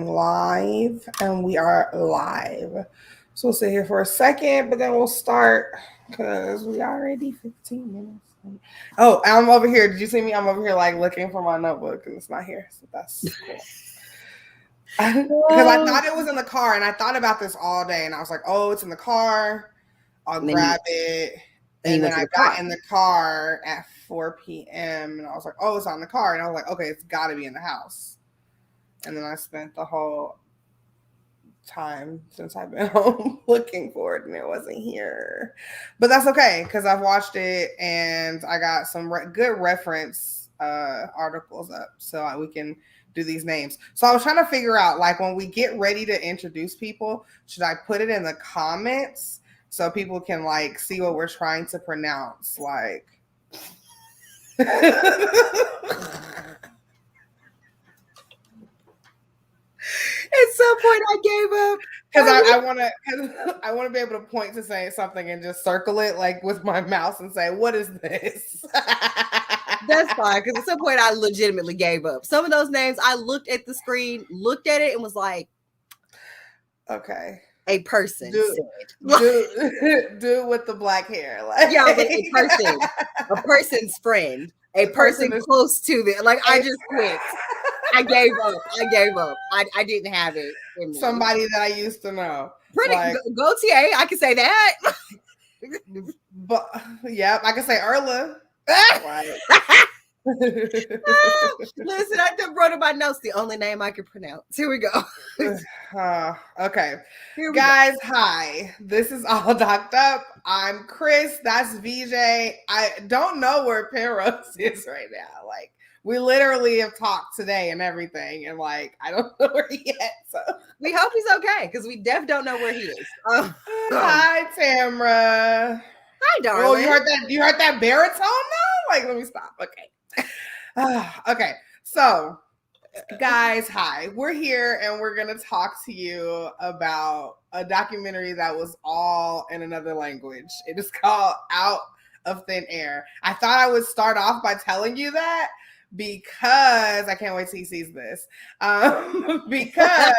Live, and we are live. So we'll sit here for a second, but then we'll start because we already 15 minutes. Oh, I'm over here. Did you see me? I'm over here like looking for my notebook and it's not here. So that's cool. Because I thought it was in the car, and I thought about this all day, and I was like, "Oh, it's in the car. I'll grab it." And then I got in the car at 4 p.m. and I was like, "Oh, it's on the car," and I was like, "Okay, it's got to be in the house." And then I spent the whole time since I've been home looking for it, and it wasn't here. But that's okay because I've watched it and I got some good reference articles up, so we can do these names. So I was trying to figure out, like, when we get ready to introduce people, should I put it in the comments so people can like see what we're trying to pronounce, like. At some point, I gave up because I want to be able to point to say something and just circle it like with my mouse and say, "What is this?" That's fine, because at some point I legitimately gave up. Some of those names, I looked at the screen, looked at it, and was like, "Okay, a person dude with the black hair, like, yeah, like a person's friend, a person close to them. Like, I just quit. I gave up. I didn't have it in me. Somebody that I used to know. Pretty like, Gautier, I can say that. But yeah, I can say Erla. Listen, I just wrote in my notes the only name I can pronounce. Here we go. Okay. Guys, hi. This is All Docked Up. I'm Chris. That's VJ. I don't know where Penrose is right now. Like, we literally have talked today and everything, and like, I don't know where he is. So we hope he's okay, because we don't know where he is. Hi, Tamra. Hi, darling. Oh, you heard that baritone now? Like, let me stop. Okay. Okay. So, guys, hi. We're here and we're going to talk to you about a documentary that was all in another language. It is called Out of Thin Air. I thought I would start off by telling you that because I can't wait till he sees this. Because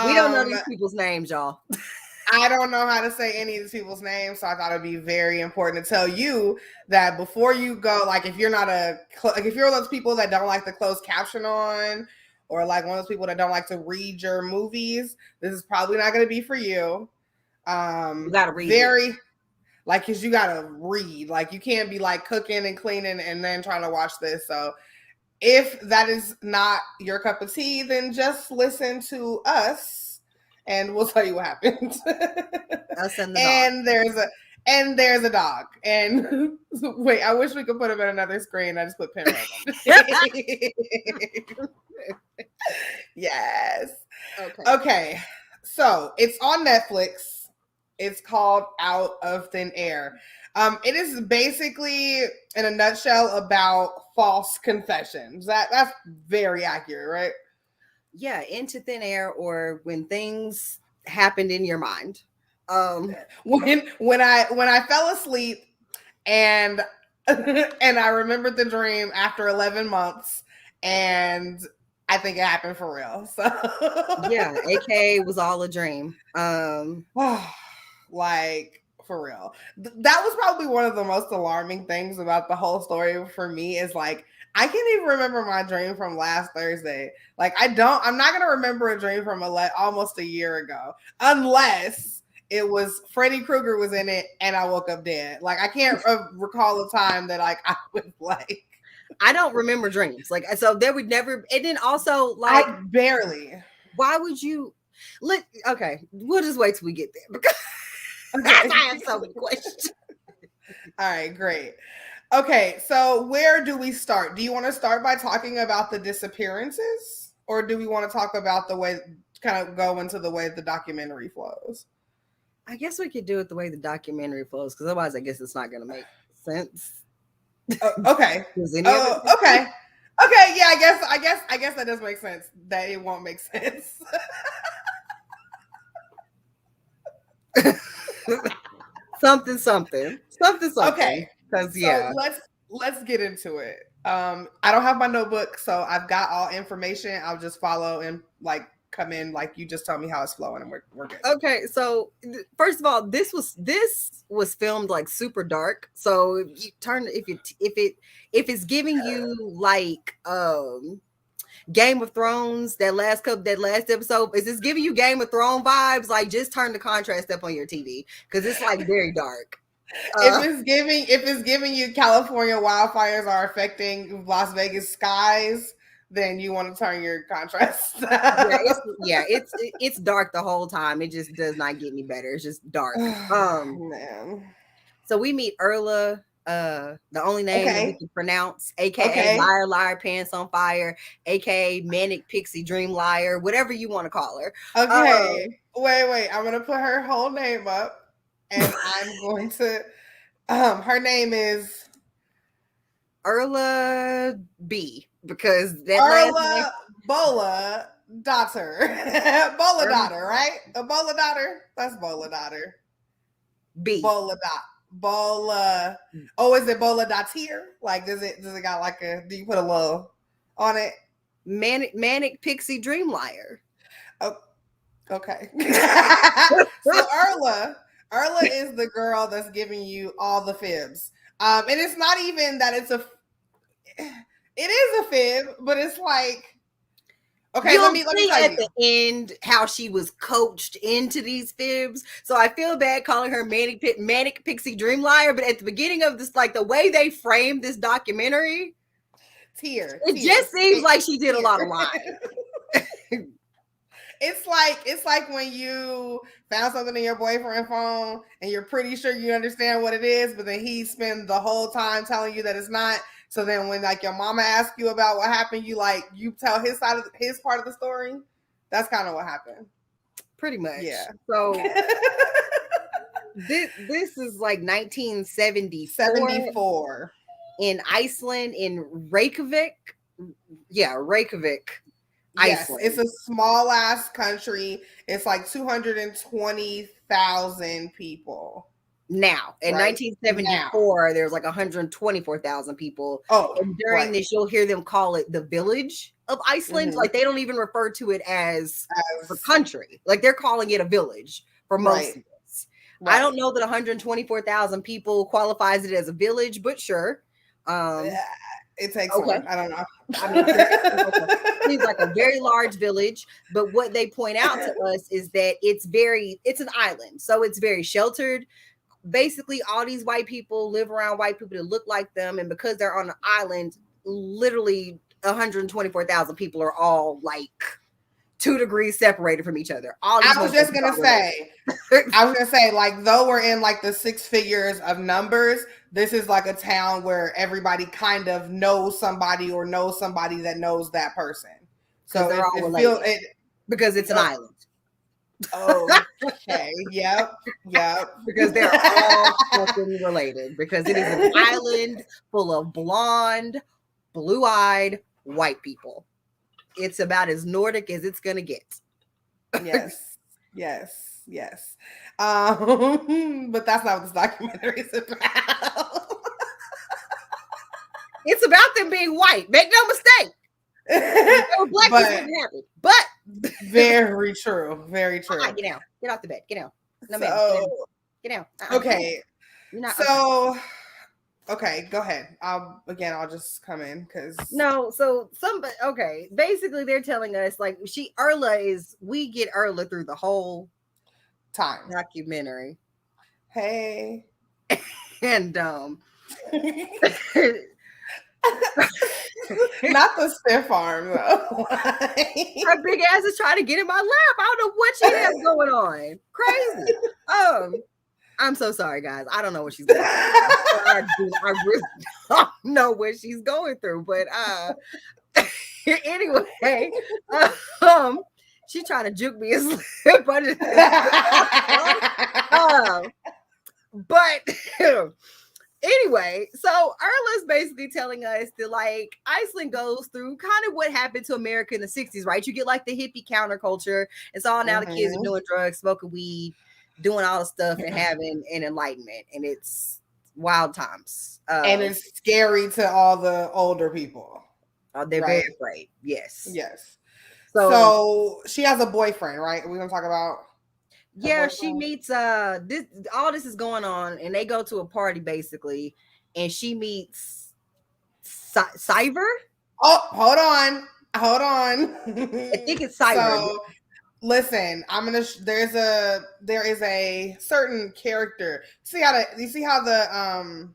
we don't know these people's names, y'all. I don't know how to say any of these people's names, so I thought it'd be very important to tell you that before you go, like, if you're not if you're one of those people that don't like the closed caption on, or like one of those people that don't like to read your movies, this is probably not going to be for you. You gotta read it. Like, because you gotta read. Like, you can't be like cooking and cleaning and then trying to watch this. So if that is not your cup of tea, then just listen to us and we'll tell you what happened. Us and the dog. And there's a dog. And wait, I wish we could put him in another screen. I just put Penrose on. Yes. Okay. So it's on Netflix. It's called Out of Thin Air. It is basically, in a nutshell, about false confessions. That's very accurate, right? Yeah, into thin air, or when things happened in your mind. When I fell asleep and and I remembered the dream after 11 months, and I think it happened for real. So yeah, AK was all a dream. Like, for real. That was probably one of the most alarming things about the whole story for me, is like, I can't even remember my dream from last Thursday. Like, I'm not going to remember a dream from almost a year ago, unless it was Freddy Krueger was in it and I woke up dead. Like, I can't recall a time that like I was like, I don't remember dreams. Like, so there would never, and then also like, I barely. Why would you okay, we'll just wait till we get there, because I have so many questions. All right, great. Okay, so where do we start? Do you want to start by talking about the disappearances, or do we want to talk about the way, kind of go into the way the documentary flows? I guess we could do it the way the documentary flows, because otherwise I guess it's not going to make sense. Okay. Okay. Okay, yeah, I guess that does make sense, that it won't make sense. something. Okay. Because yeah. So let's get into it. I don't have my notebook, so I've got all information. I'll just follow and like come in like you just tell me how it's flowing, and we're good. Okay, so first of all, this was filmed like super dark. So if you turn if it's giving you like Game of Thrones, that last episode, is this giving you Game of Thrones vibes? Like, just turn the contrast up on your TV because it's like very dark. If it's giving you California wildfires are affecting Las Vegas skies, then you want to turn your contrast. It's dark the whole time. It just does not get any better. It's just dark. Man. So we meet Erla, the only name that we can pronounce, aka Liar Liar Pants on Fire, aka Manic Pixie Dream Liar, whatever you want to call her. Okay. Wait. I'm gonna put her whole name up. And I'm going to her name is Erla B, because that Erla last name Bola daughter. Bola daughter, right? A Bola daughter? That's Bola daughter. B. Bola. Oh, is it Bola daughter? Like does it got like do you put a little on it? Manic Pixie Dream Liar. Oh, okay. So Erla is the girl that's giving you all the fibs. And it's not even that it is a fib, but it's like, okay, let me tell you. At the end how she was coached into these fibs. So I feel bad calling her Manic Pixie Dream Liar, but at the beginning of this, like the way they framed this documentary, it just seems like she did a lot of lying. It's like when you found something in your boyfriend's phone and you're pretty sure you understand what it is, but then he spends the whole time telling you that it's not. So then when like your mama asks you about what happened, you tell his part of the story. That's kind of what happened. Pretty much. Yeah. So this is like 1974 in Iceland, in Reykjavik. Yeah, Reykjavik. Yes, Iceland. it's a small ass country. It's like 220,000 people. Now, in 1974, there's like 124,000 people. Oh, and during this, you'll hear them call it the village of Iceland. Like they don't even refer to it as the country. Like they're calling it a village for most of this. I don't know that 124,000 people qualifies it as a village, but sure. It takes one. I don't know. I mean, it's like a very large village, but what they point out to us is that it's an island, so it's very sheltered. Basically, all these white people live around white people that look like them, and because they're on an island, literally 124,000 people are all like 2 degrees separated from each other. I was just gonna say, like, though we're in like the 6 figures of numbers, this is like a town where everybody kind of knows somebody or knows somebody that knows that person. So they're all related because it's an island. Oh, okay. Yep. Because they're all fucking related. Because it is an island full of blonde, blue-eyed white people. It's about as Nordic as it's gonna get. Yes. But that's not what this documentary is about. It's about them being white. Make no mistake. They were black, this wouldn't happen. But very true. Get out. Get off the bed. Get out. No, get out. Okay. Okay, go ahead. I'll just come in because basically they're telling us like we get Erla through the whole time documentary. Hey. And not the stiff arm though. Her big ass is trying to get in my lap. I don't know what she has going on. Crazy. I'm so sorry, guys. I don't know what she's going through. I really don't know what she's going through. But anyway, she's trying to juke me and slip under but anyway, so Erla's basically telling us that like Iceland goes through kind of what happened to America in the 60s, right? You get like the hippie counterculture. It's all now the kids are doing drugs, smoking weed, doing all the stuff and having an enlightenment. And it's wild times. And it's scary to all the older people. They're very afraid. Yes. Yes. So she has a boyfriend, right? We're gonna talk about. Yeah, she meets this. All this is going on, and they go to a party basically, and she meets Cyver. Oh, hold on. I think it's Cyver. So, listen, I'm gonna. There is a certain character. You see how the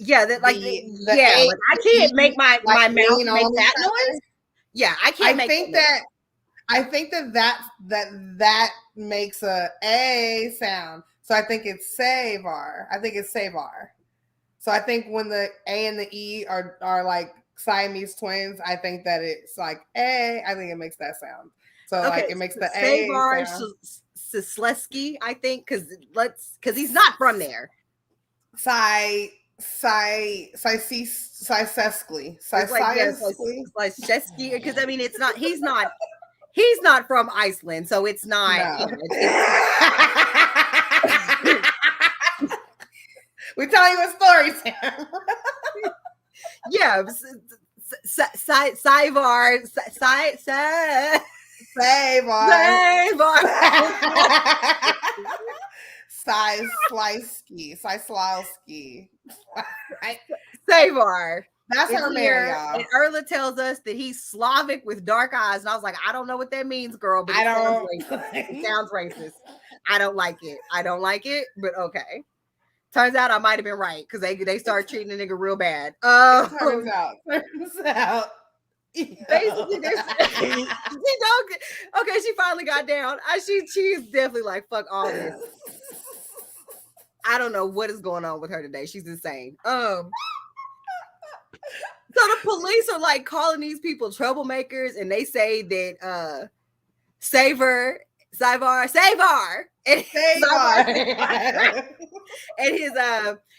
Yeah, that like like I can't make my mouth make that noise. Yeah, I can't. I think that makes a sound. So I think it's Savar. I think it's Savar. So I think when the A and the E are like Siamese twins, I think that it's like A. I think it makes that sound. So like it makes the Savar Sislesky, I think, because he's not from there. Siseskly, because I mean he's not from Iceland, so it's not. No. We're telling you a story, Sam. Yeah, Savar. Savar. That's her man, y'all. And Erla tells us that he's Slavic with dark eyes. And I was like, I don't know what that means, girl, but it sounds racist. I don't like it, but okay. Turns out I might have been right because they start treating the nigga real bad. Turns out. Basically, okay, she finally got down. She's definitely like, fuck all this. I don't know what is going on with her today. She's insane. So the police are like calling these people troublemakers, and they say that Savar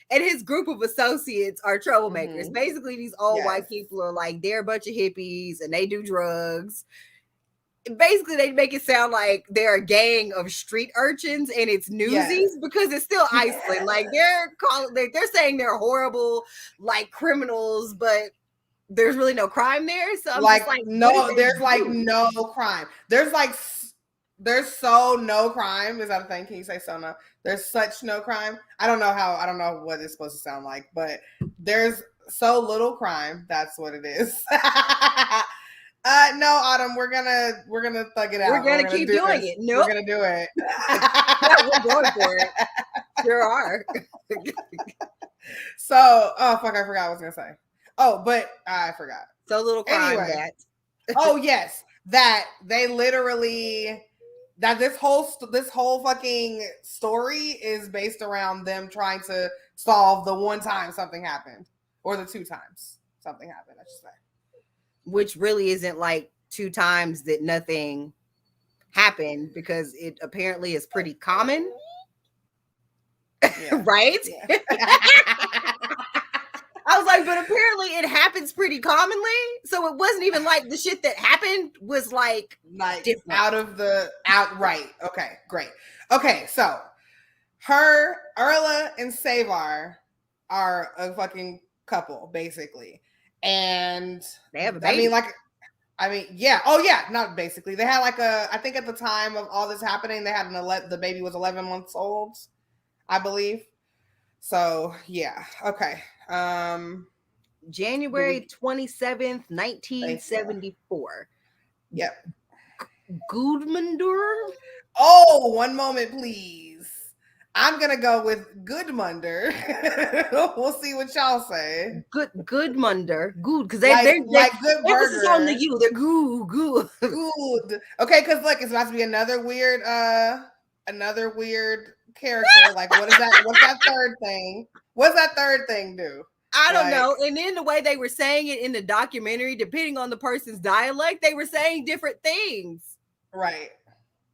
and his group of associates are troublemakers. Mm-hmm. Basically, these old white people are like, they're a bunch of hippies and they do drugs. Basically, they make it sound like they're a gang of street urchins, and it's newsies because it's still Iceland. Like they're saying they're horrible, like criminals, but there's really no crime there. So I'm like no, there's like no crime. There's so no crime. Is that a thing? Can you say so no? There's such no crime. I don't know what it's supposed to sound like, but there's so little crime. That's what it is. No, Autumn, we're gonna thug it out. We're gonna keep doing it. Nope. We're gonna do it. We're going for it. Sure are. So, oh fuck, I forgot what I was gonna say. Oh, but I forgot. So little crime that. Oh yes, that they literally this whole fucking story is based around them trying to solve the one time something happened, or the two times something happened, I should say. Which really isn't like two times that nothing happened, because it apparently is pretty common. Yeah. Right? Yeah. I was like, but apparently it happens pretty commonly. So it wasn't even like the shit that happened was like different. Right. Okay, great. Okay, so Erla and Savar are a fucking couple, basically. And they have a baby. Not basically. They had I think at the time of all this happening, they had the baby was 11 months old, I believe. So yeah, okay. January 27th, 1974. Yep. Gudmundur. Oh, one moment, please. I'm gonna go with Gudmundur. We'll see what y'all say. Gudmundur. Good, because they're like good emphasis on the U. They're good. Okay, because look, it's about to be another weird character. Like, what is that? What's that third thing? What's that third thing do? I don't know. And then the way they were saying it in the documentary, depending on the person's dialect, they were saying different things. Right.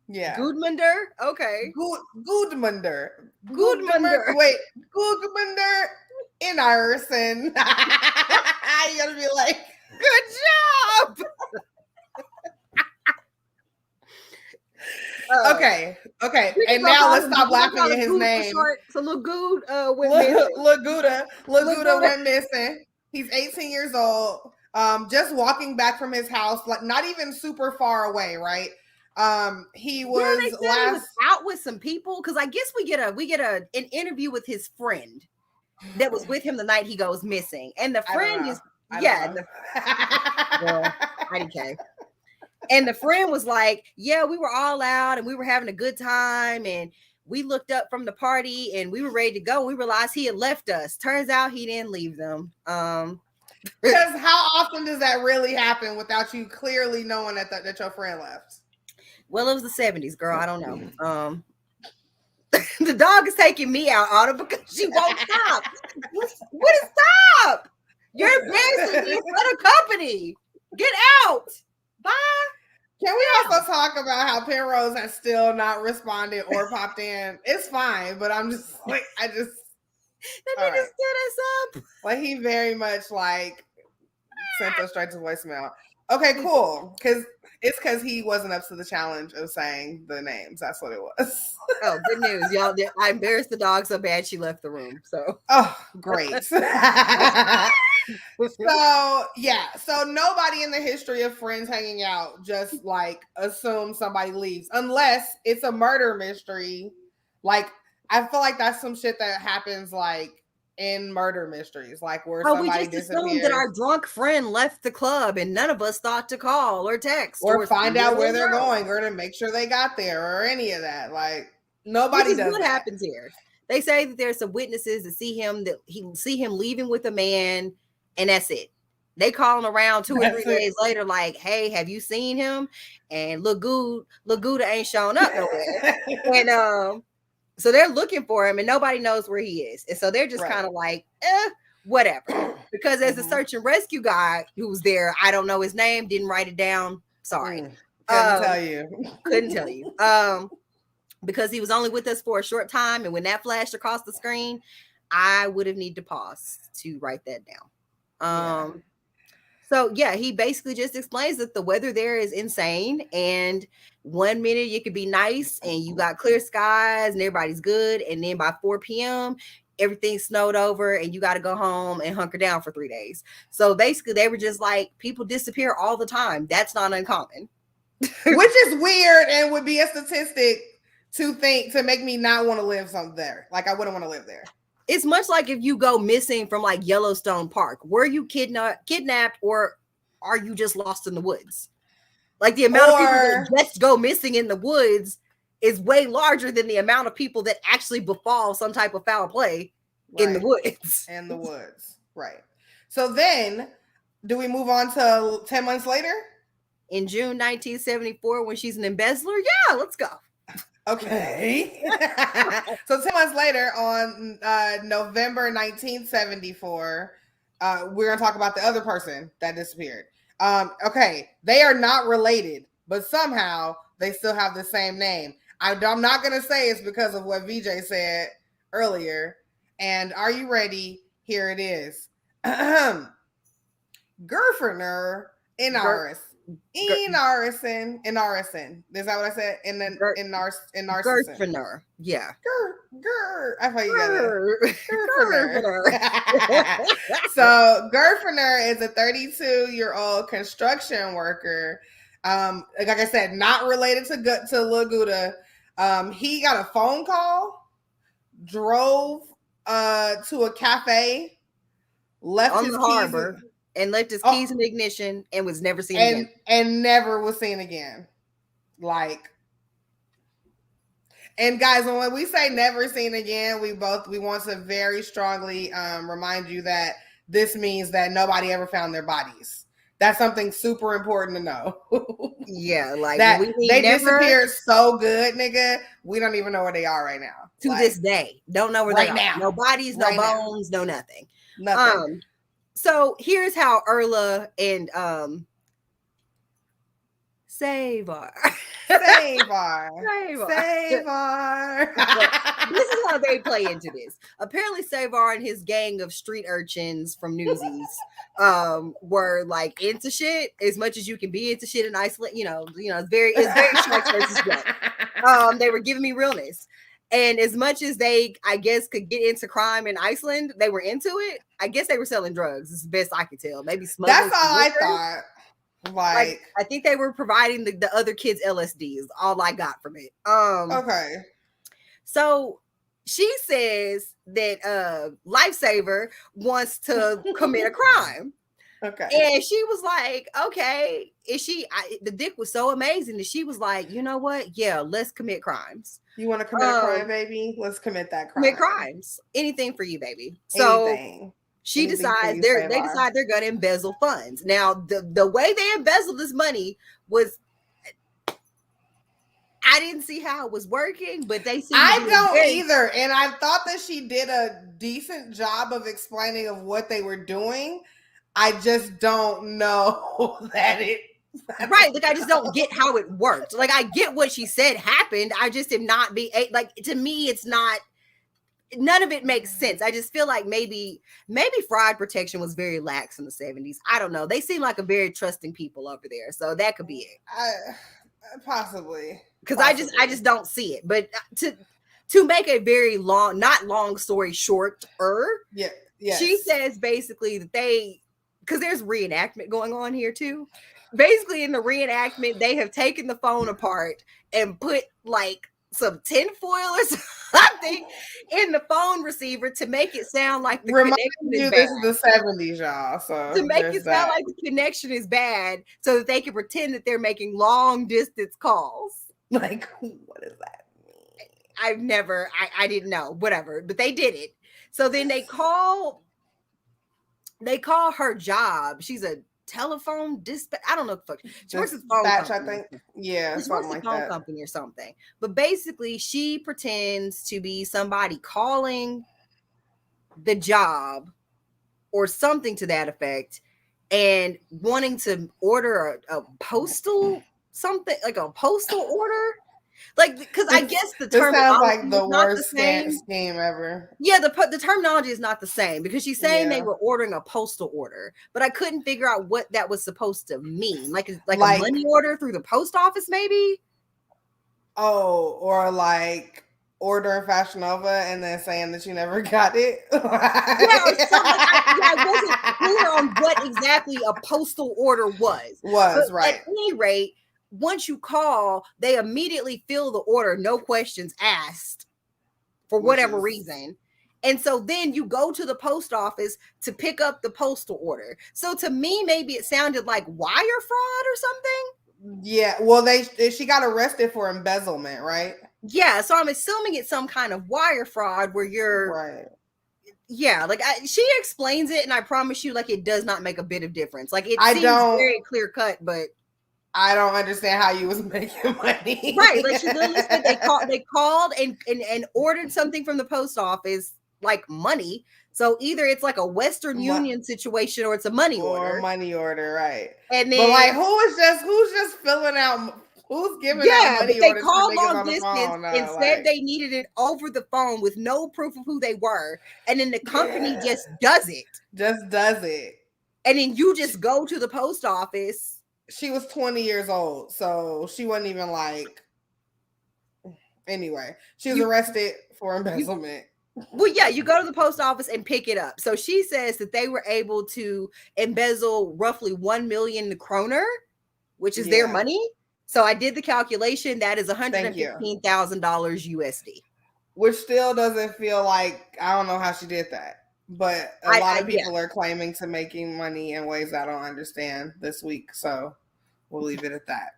Yeah. Gudmundur? Okay. Gudmundur. Wait, Gudmundur in Ireland. You gotta be like, good job. Okay. And now let's stop laughing at his name. So Laguda went missing. Laguda went missing. He's 18 years old. Just walking back from his house, like not even super far away, right? He was he was out with some people because I guess we get an interview with his friend that was with him the night he goes missing, and the friend is IDK. And the friend was like, yeah, we were all out and we were having a good time, and we looked up from the party and we were ready to go. We realized he had left us. Turns out he didn't leave them. Because how often does that really happen without you clearly knowing that your friend left? Well, it was the 70s, girl. I don't know. The dog is taking me out, Autumn, because she won't stop. What is stop? You're embarrassing me in front of company. Get out. Bye. Can we also talk about how Penrose has still not responded or popped in? It's fine, but I'm just like, That nigga stood us up. Like, he very much like sent us straight to voicemail. Okay, cool. Because he wasn't up to the challenge of saying the names. That's what it was. Oh, good news, y'all. I embarrassed the dog so bad she left the room. So, oh, great. So nobody in the history of friends hanging out just like assume somebody leaves unless it's a murder mystery. Like, I feel like that's some shit that happens like in murder mysteries, like where somebody we just assumed that our drunk friend left the club and none of us thought to call or text or find out where they're going or to make sure they got there or any of that. Like, nobody does what happens here. They say that there's some witnesses that see him leaving with a man, and that's it. They call him around 2 or 3 days later, like, hey, have you seen him? And Laguda ain't shown up nowhere. And so they're looking for him and nobody knows where he is. And so they're just kind of like, whatever. Because as a search and rescue guy who was there, I don't know his name, didn't write it down. Sorry. Couldn't tell you. Because he was only with us for a short time. And when that flashed across the screen, I would have needed to pause to write that down. So yeah, he basically just explains that the weather there is insane. And 1 minute it could be nice and you got clear skies and everybody's good. And then by 4 p.m., everything snowed over and you got to go home and hunker down for 3 days. So basically they were just like, people disappear all the time. That's not uncommon. Which is weird and would be a statistic to make me not want to live there. Like, I wouldn't want to live there. It's much like if you go missing from like Yellowstone Park. Were you kidnapped or are you just lost in the woods? Like, the amount of people that just go missing in the woods is way larger than the amount of people that actually befall some type of foul play in the woods. In the woods, right. So then, do we move on to 10 months later? In June 1974, when she's an embezzler? Yeah, let's go. Okay. So 10 months later, on November 1974, we're going to talk about the other person that disappeared. Okay, they are not related, but somehow they still have the same name. I'm not going to say it's because of what VJ said earlier. And are you ready? Here it is. Gerfner Enarson. Enarson. Is that what I said? Enarson. Gerfner. Yeah. I thought you got it. Gerfner. So Gerfner is a 32-year-old construction worker. Like I said, not related to Laguda. He got a phone call, drove to a cafe, left on his the keys harbor. And left his keys in the ignition and was never seen again. And never was seen again. Like, and guys, when we say never seen again, we want to very strongly remind you that this means that nobody ever found their bodies. That's something super important to know. Yeah, like that they disappeared so good, nigga. We don't even know where they are right now. To this day, don't know where they are. Now. No bodies, no bones, no nothing. Nothing. So here's how Erla and Savar Savar. This is how they play into this. Apparently, Savar and his gang of street urchins from Newsies were like into shit as much as you can be into shit in Iceland. It's very Shrek versus Shrek. They were giving me realness. And as much as they, I guess, could get into crime in Iceland, they were into it. I guess they were selling drugs. It's the best I could tell. Maybe smuggling. That's all I thought. Like, I think they were providing the other kids LSD is all I got from it. Okay. So she says that Lifesaver wants to commit a crime. Okay. And she was like, okay. The dick was so amazing that she was like, you know what? Yeah, let's commit crimes. You want to commit a crime, baby? Let's commit that crime. Commit crimes. Anything for you, baby. Anything. So she decides they decide they're going to embezzle funds. Now, the way they embezzled this money was, I didn't see how it was working, but they seem I don't either. And I thought that she did a decent job of explaining of what they were doing. I just don't know that it right. Like, I just don't get how it worked. Like, I get what she said happened. I just am not like, to me, it's not, none of it makes sense. I just feel like maybe fraud protection was very lax in the 70s. I don't know. They seem like a very trusting people over there. So that could be it. Possibly. Because I just don't see it. But to make a very not long story short, yes. She says basically that because there's reenactment going on here too. Basically, in the reenactment, they have taken the phone apart and put like some tinfoil or something in the phone receiver to make it sound like the connection is bad. This is the 70s, y'all. So to make it sound like the connection is bad, so that they can pretend that they're making long distance calls. Like, what does that mean? I didn't know, whatever, but they did it. So then they call her job. She's a telephone dispatch. I don't know. She works at the phone company. I think. Yeah, she works at the phone company or something. But basically, she pretends to be somebody calling the job or something to that effect, and wanting to order a postal something, like a postal order. Like, because I guess the terminology sounds like the worst scheme ever. Yeah, the terminology is not the same, because she's saying they were ordering a postal order, but I couldn't figure out what that was supposed to mean. Like a money order through the post office, maybe. Oh, or like ordering Fashion Nova and then saying that you never got it. I wasn't clear on what exactly a postal order was. But right. At any rate, once you call, they immediately fill the order, no questions asked, for whatever reason. And so then you go to the post office to pick up the postal order. So to me, maybe it sounded like wire fraud or something. Yeah. Well, she got arrested for embezzlement, right? Yeah. So I'm assuming it's some kind of wire fraud where you're right. Yeah, like she explains it, and I promise you, like, it does not make a bit of difference. Like, it seems very clear cut, but I don't understand how you was making money. Right. Like, she literally said they called and ordered something from the post office, like money. So either it's like a Western Union situation or it's a money order. Or a money order, right. And then, but like, who's just filling out, who's giving out money orders? They called long distance and said they needed it over the phone with no proof of who they were. And then the company just does it. Just does it. And then you just go to the post office. She was 20 years old, so she wasn't even like. Anyway, she was arrested for embezzlement. Well, yeah, you go to the post office and pick it up. So she says that they were able to embezzle roughly 1 million kroner, which is their money. So I did the calculation. That is $115,000 USD. Which still doesn't feel like, I don't know how she did that. But a lot of people are claiming to making money in ways I don't understand this week. So we'll leave it at that.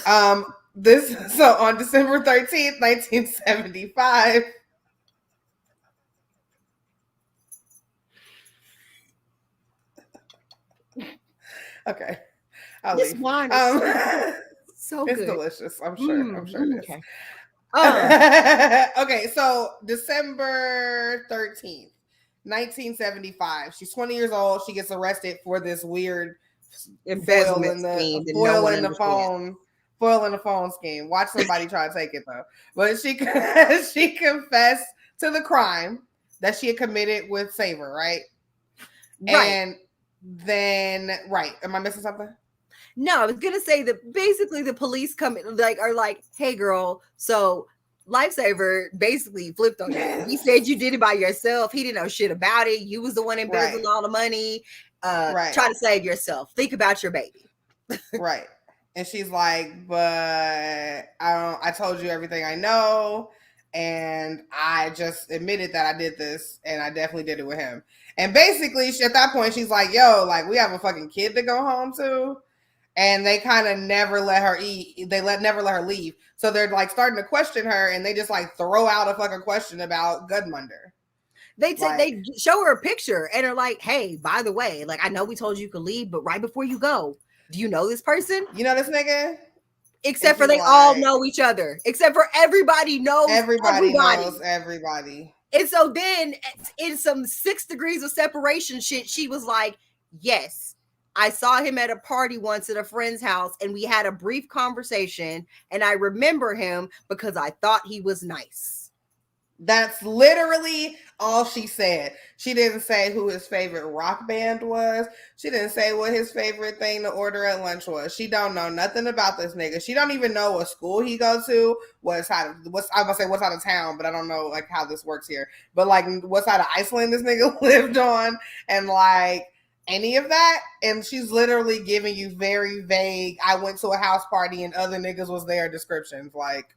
So on December 13th, 1975. Okay. This wine is so good. It's delicious. I'm sure. I'm sure it is. Okay. Okay. So December 13th. 1975. She's 20 years old. She gets arrested for this weird embezzlement scheme. Foil in the phone foiling a phone scheme. Watch somebody try to take it though. But she she confessed to the crime that she had committed with Savor, right? Right. And then, right. Am I missing something? No, I was gonna say that basically the police are like, hey girl, so Lifesaver basically flipped on you. He said you did it by yourself. He didn't know shit about it. You was the one embezzling all the money. Try to save yourself. Think about your baby. Right. And she's like, but I told you everything I know. And I just admitted that I did this, and I definitely did it with him. And basically, at that point, she's like, yo, like, we have a fucking kid to go home to. And they kind of never let her eat. Never let her leave. So they're like starting to question her, and they just like throw out a fucking question about Gudmundur. They show her a picture and are like, hey, by the way, like, I know we told you could leave, but right before you go, do you know this person? You know this nigga? Except for they all know each other. Except for everybody knows everybody. Knows everybody. And so then in some 6 degrees of separation shit, she was like, yes, I saw him at a party once at a friend's house and we had a brief conversation and I remember him because I thought he was nice. That's literally all she said. She didn't say who his favorite rock band was. She didn't say what his favorite thing to order at lunch was. She don't know nothing about this nigga. She don't even know what school he go to, what side of town, but I don't know like how this works here. But like what side of Iceland this nigga lived on, and like any of that. And she's literally giving you very vague, I went to a house party and other niggas was there descriptions. Like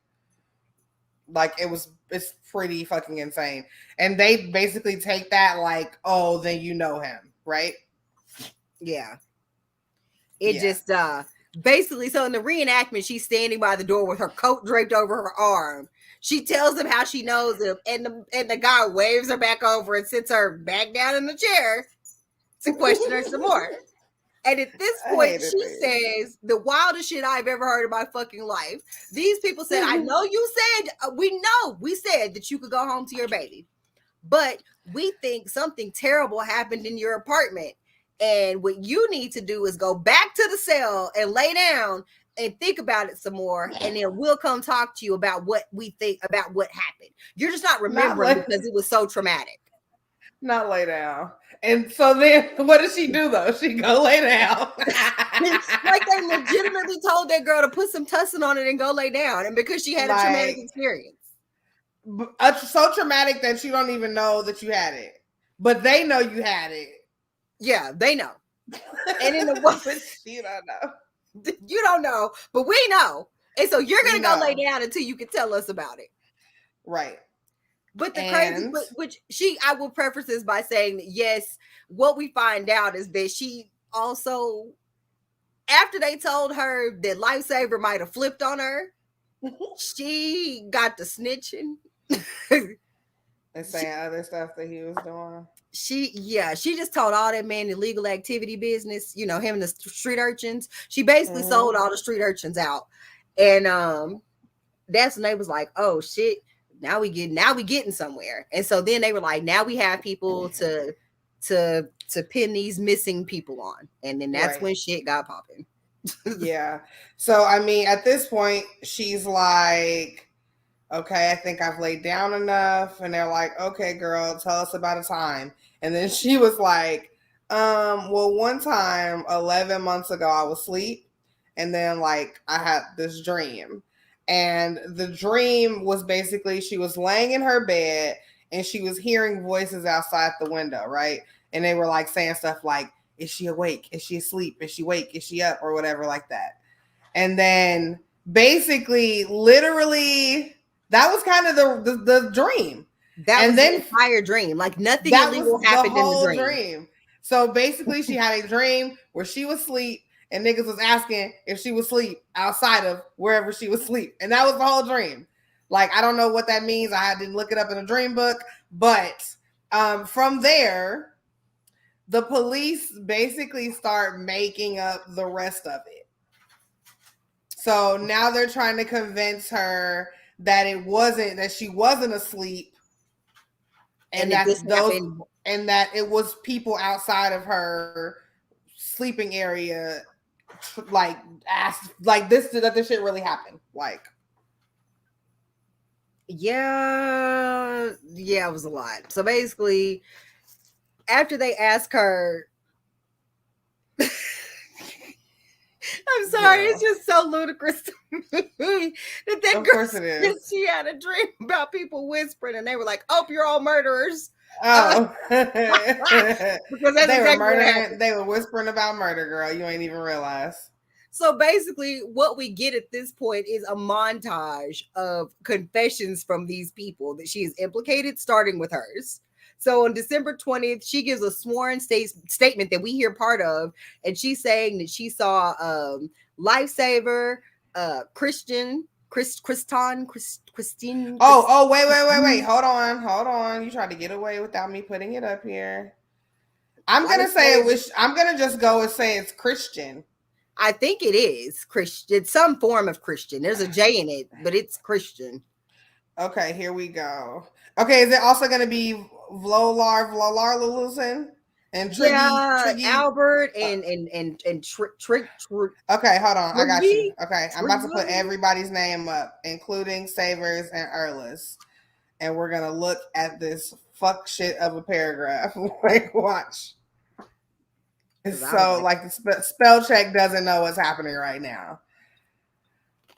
it's pretty fucking insane. And they basically take that like, oh, then you know him, right? Yeah. It just basically, so in the reenactment, she's standing by the door with her coat draped over her arm. She tells him how she knows him, and the guy waves her back over and sits her back down in the chair to question her some more. And at this point, she says the wildest shit I've ever heard in my fucking life. These people said, I know you said, we said that you could go home to your baby, but we think something terrible happened in your apartment. And what you need to do is go back to the cell and lay down and think about it some more. And then we'll come talk to you about what we think about what happened. You're just not remembering because it was so traumatic. Not lay down. And so then what does she do though? She go lay down. Like they legitimately told that girl to put some tussin on it and go lay down. And because she had a traumatic experience. So traumatic that you don't even know that you had it. But they know you had it. Yeah, they know. And in the woman, you don't know. You don't know, but we know. And so you're gonna go lay down until you can tell us about it. Right. But the I will preface this by saying that yes, what we find out is that she also, after they told her that Lifesaver might have flipped on her, she got to snitching. And saying other stuff that he was doing. She just told all that man illegal activity business, him and the street urchins. She basically sold all the street urchins out. And that's when they was like, oh shit. Now we getting somewhere. And so then they were like, now we have people to pin these missing people on. And then that's when shit got popping. Yeah. So I mean, at this point, she's like, okay, I think I've laid down enough. And they're like, okay, girl, tell us about a time. And then she was like, well, one time 11 months ago, I was asleep. And then like I had this dream. And the dream was basically she was laying in her bed and she was hearing voices outside the window, right? And they were like saying stuff like, is she awake? Is she asleep? Is she awake? Is she up? Or whatever like that. And then basically, literally, that was kind of the dream. That was the entire dream. Like nothing illegal happened in the dream. So basically, she had a dream where she was asleep. And niggas was asking if she was asleep outside of wherever she was asleep. And that was the whole dream. Like, I don't know what that means. I didn't look it up in a dream book. But from there, the police basically start making up the rest of it. So now they're trying to convince her that she wasn't asleep. And that it was people outside of her sleeping area like ask like this that this shit really happened. Like, yeah, it was a lot. So basically, after they ask her, I'm sorry, it's just so ludicrous to me that of girl course it is. she had a dream about people whispering, and they were like, "Oh, you're all murderers." Oh, because that's they exactly were what murdering. happened. They were whispering about murder, girl. You ain't even realize. So basically, what we get at this point is a montage of confessions from these people that she is implicated, starting with hers. So on December 20th, she gives a sworn statement that we hear part of, and she's saying that she saw Lifesaver, Christine. Oh, wait. Hold on. You tried to get away without me putting it up here. I'm gonna say it was. I'm gonna just go and say it's Christian. I think it is Christian. It's some form of Christian. There's a J in it, but it's Christian. Okay, here we go. Okay, is it also going to be Vlolar Lulusen and Triggy? Albert and Trig. Okay, hold on. I got you. Okay, I'm about to put everybody's name up, including Savers and Erlis, and we're gonna look at this fuck shit of a paragraph. Like, watch. So, like, the spell check doesn't know what's happening right now.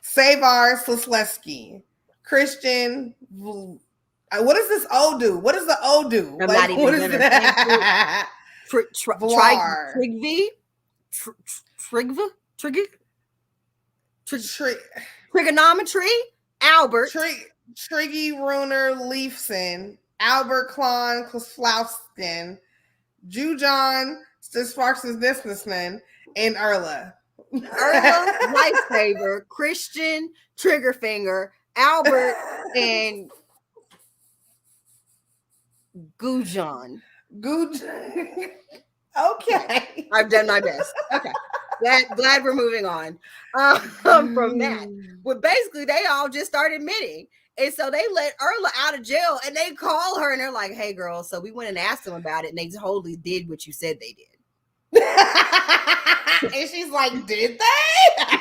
Savar Slisleski, Christian. What does this O do? What does the O do? I'm not even gonna that? Trigonometry, Albert. Triggy Runer Leifson, Albert Klon Klausken, Jujon Sparks' businessman, and Erla. Lifesaver, Christian, Triggerfinger, Albert, and Gujon. Okay. I've done my best. Okay. Glad we're moving on from that. But basically, they all just started admitting. And so they let Erla out of jail and they call her and they're like, "Hey, girl, so we went and asked them about it and they totally did what you said they did." And she's like, "Did they?"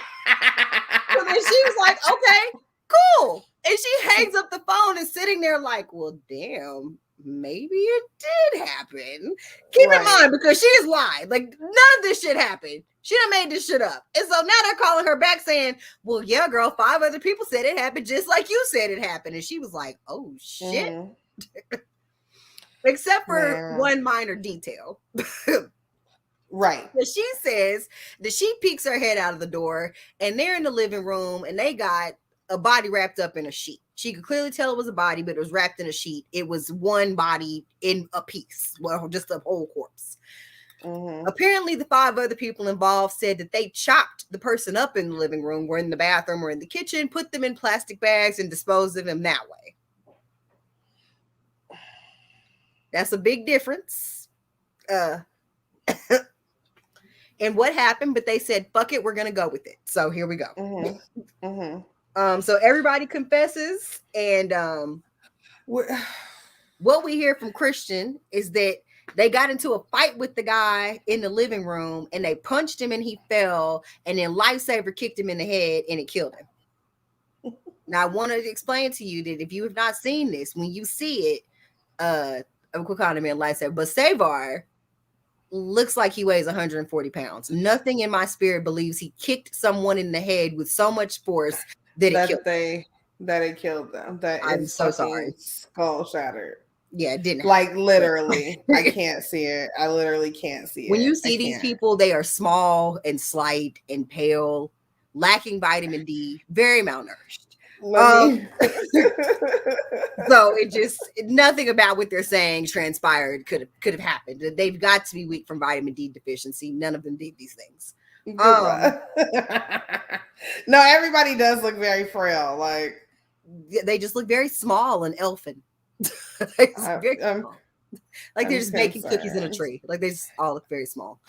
So then she was like, "Okay, cool." And she hangs up the phone and sitting there like, "Well, damn, maybe it did happen." Keep in mind, because she just lied. Like, none of this shit happened. She done made this shit up. And so now they're calling her back saying, "Well, yeah, girl, 5 other people said it happened just like you said it happened." And she was like, "Oh, shit." Except for one minor detail. Right. But she says that she peeks her head out of the door and they're in the living room and they got a body wrapped up in a sheet. She could clearly tell it was a body, but it was wrapped in a sheet. It was one body in a piece. Well, just a whole corpse. Apparently, the 5 other people involved said that they chopped the person up in the living room or in the bathroom or in the kitchen, put them in plastic bags and disposed of them that way. That's a big difference. And what happened, but they said, "Fuck it, we're going to go with it." So here we go. So everybody confesses. And what we hear from Christian is that they got into a fight with the guy in the living room and they punched him and he fell. And then Lifesaver kicked him in the head and it killed him. Now, I want to explain to you that if you have not seen this, when you see it, I'm calling him Lifesaver, but Savar looks like he weighs 140 pounds. Nothing in my spirit believes he kicked someone in the head with so much force that it killed them. I'm so sorry. Skull shattered. Yeah, it didn't. Like, literally. I can't see it. I literally can't see it. When you see these people, they are small and slight and pale, lacking vitamin D, very malnourished. So it just, nothing about what they're saying transpired could have happened. They've got to be weak from vitamin D deficiency. None of them did these things. No, everybody does look very frail. Like, they just look very small and elfin. Like they're just baking cookies in a tree. Like they just all look very small.